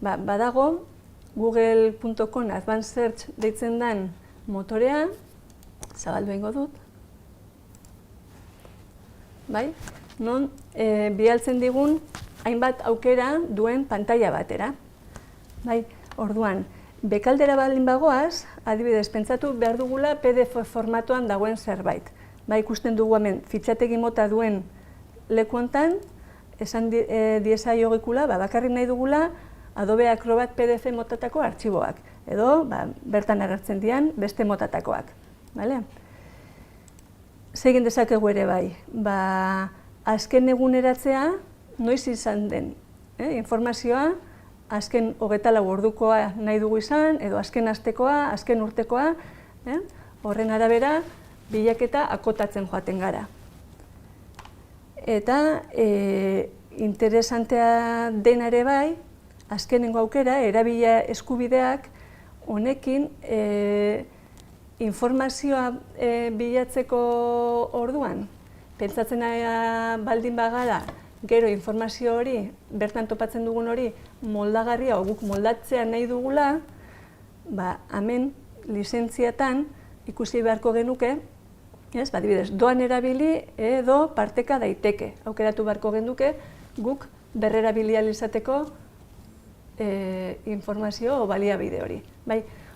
A: Badago google.com Advanced Search deitzen den motorea, zabaldu egingo dut, bai? Non bialtzen digun hainbat aukera duen pantaila batera. Bai, orduan, bekaldera baldin bagoaz, adibidez, pentsatu behar dugula PDF formatuan dagoen zerbait. Bai, ikusten dugu hemen fitxategi mota duen leku hontan, esan diezaiogikula, bakarrik nahi dugula Adobe Acrobat PDF motatako artxiboak, edo bertan agertzen dian beste motatakoak. Zegin dezakegu ere bai, azken eguneratzea noiz izan den, informazioa azken 24 ordukoa nahi dugu izan, edo azken astekoa, azken urtekoa, horren arabera bilaketa akotatzen joaten gara. Eta interesantea dena ere bai, azkenengo aukera, erabila eskubideak honekin informazioa bilatzeko orduan, pentsatzen baldin bagara, gero informazio hori, bertan topatzen dugun hori, moldagarria, guk moldatzea nahi dugula, hemen lizentziatan ikusi beharko genuke, adibidez, doan erabili edo parteka daiteke. Aukeratu beharko genuke, guk berrerabili ahal izateko informazio o baliabide hori.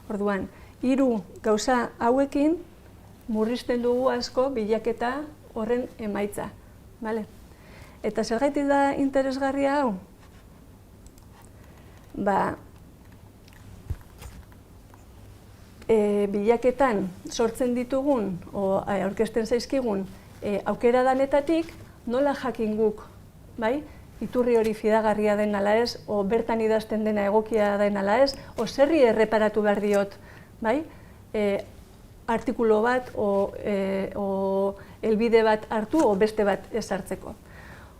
A: Orduan, 3 gauza hauekin murrizten dugu asko bilaketa horren emaitza. Eta zergatik da interesgarria hau? Bilaketan sortzen ditugun, aurkezten zaizkigun, aukera danetatik, nola jakin guk, iturri hori fidagarria den ala ez, o bertan idazten dena egokia den ala ez, o zerri erreparatu behar diot, artikulo bat, o helbide bat hartu, o beste bat ez hartzeko.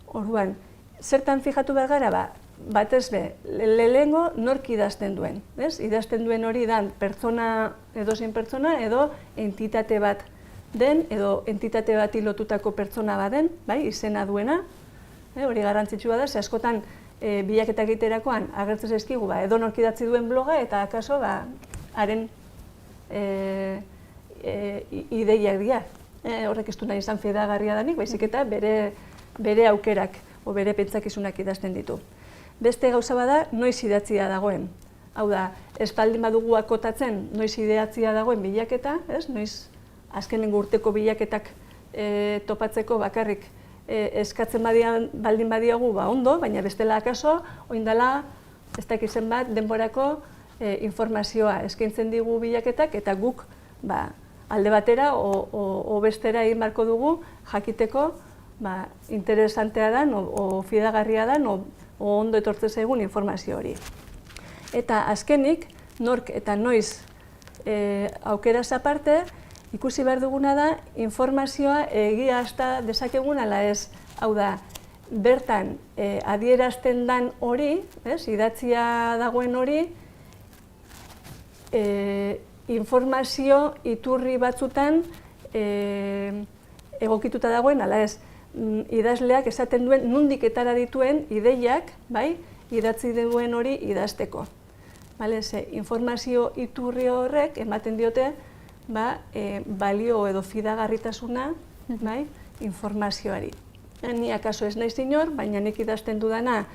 A: Orduan, zertan fijatu behar gara, batez be, lehengo nork idazten duen. Idazten duen hori dan edozein pertsona, edo entitate bat den, edo entitate bat lotutako pertsona bat den, izena duena. Hori garrantzitsua da, ze askotan bilaketa egiterakoan agertzen zaizkigu, edo nork idatzi duen bloga, eta akaso haren ideiak dira. Horrek ez du nahi izan fidagarria danik, baizik eta bere aukerak, o bere pentsakizunak idazten ditu. Beste gauza bada, noiz idatzia dagoen. Hau da, ez baldin badugu akotatzen noiz idatzia dagoen bilaketa, noiz azkenengo urteko bilaketak topatzeko bakarrik eskatzen baldin badiagu ondo, baina bestela akaso, oindala, ez dakizen bat, denborako informazioa eskaintzen digu bilaketak, eta guk alde batera o bestera egin beharko dugu jakiteko interesantea dan, o fidagarria dan, o ondo etortzen zaigun informazio hori. Eta azkenik, nork eta noiz aukeraz aparte, ikusi behar duguna da, informazioa egiazta dezakegun ala ez. Hau da, bertan adierazten dan hori, idatzia dagoen hori, informazio iturri batzutan egokituta dagoen ala ez. Idazleak esaten duen nondik etara dituen ideiak, idatzi duen hori idazteko. Informazio iturri horrek ematen diote balio edo fidagarritasuna informazioari. Ni akaso ez naiz inor, baina nik idazten dudana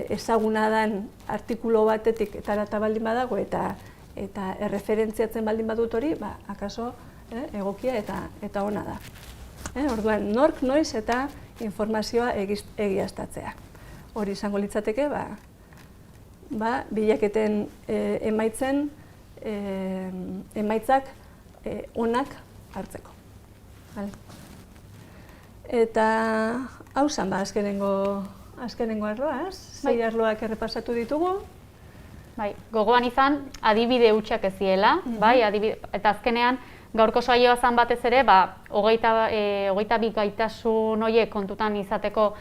A: ezaguna den artikulo batetik etarata baldin badago eta erreferentziatzen baldin badut hori, akaso egokia eta ona da. Orduan, nork noiz eta informazioa egiaztatzea. Hori izango litzateke, bilaketen emaitzak onak hartzeko. Eta hau zan azkenengo arloa, zei arloak errepasatu ditugu.
B: Gogoan izan, adibide hutsak ez ziela, eta azkenean, gaurko saioa zan batez ere, 22 gaitasun horiek kontutan izateko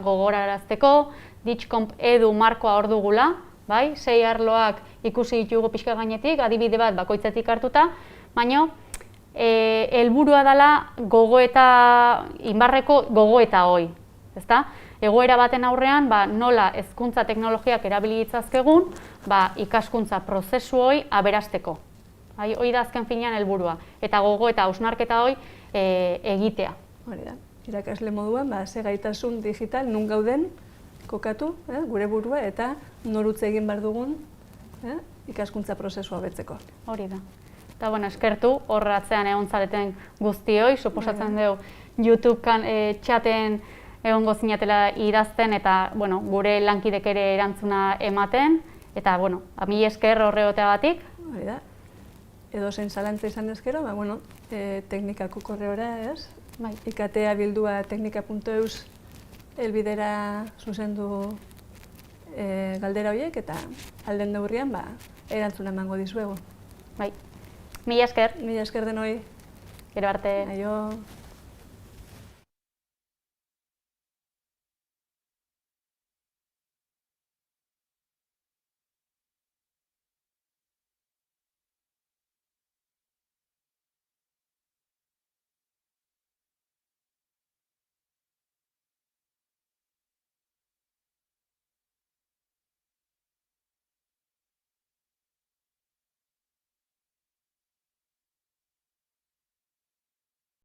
B: gogorarazteko, Ditxcomp edu markoa hor dugula, 6 arloak ikusi ditugu pixka gainetik, adibide bat bakoitzetik hartuta, baina helburua dela gogoeta, inbarreko gogoeta hoi, ezta? Egoera baten aurrean, nola hezkuntza teknologiak erabili ditzazkegun, ikaskuntza prozesu hoi aberasteko. Hoi da azken finean helburua, eta gogoeta hausnarketa hoi egitea.
A: Hori da, irakasle moduan, ze gaitasun digital nun gauden kokatu, gure burua, eta norutze egin behar dugun ikaskuntza prozesua betzeko.
B: Hori da. Eta, eskertu, horratzean egon zareten guztioi, suposatzen dugu YouTube-kan txaten egongo zinatela idazten, eta, gure lankidek ere erantzuna ematen, eta, mila esker horregoteagatik.
A: Hori da. Edo zein zalantza izan ezkero, teknikako korreora, ez? ikatea teknika.eus helbidera zuzendu galdera horiek, eta alden neurrian erantzuna emango dizuegu.
B: Mila esker.
A: Mila esker denoi.
B: Gero arte.
A: Aio.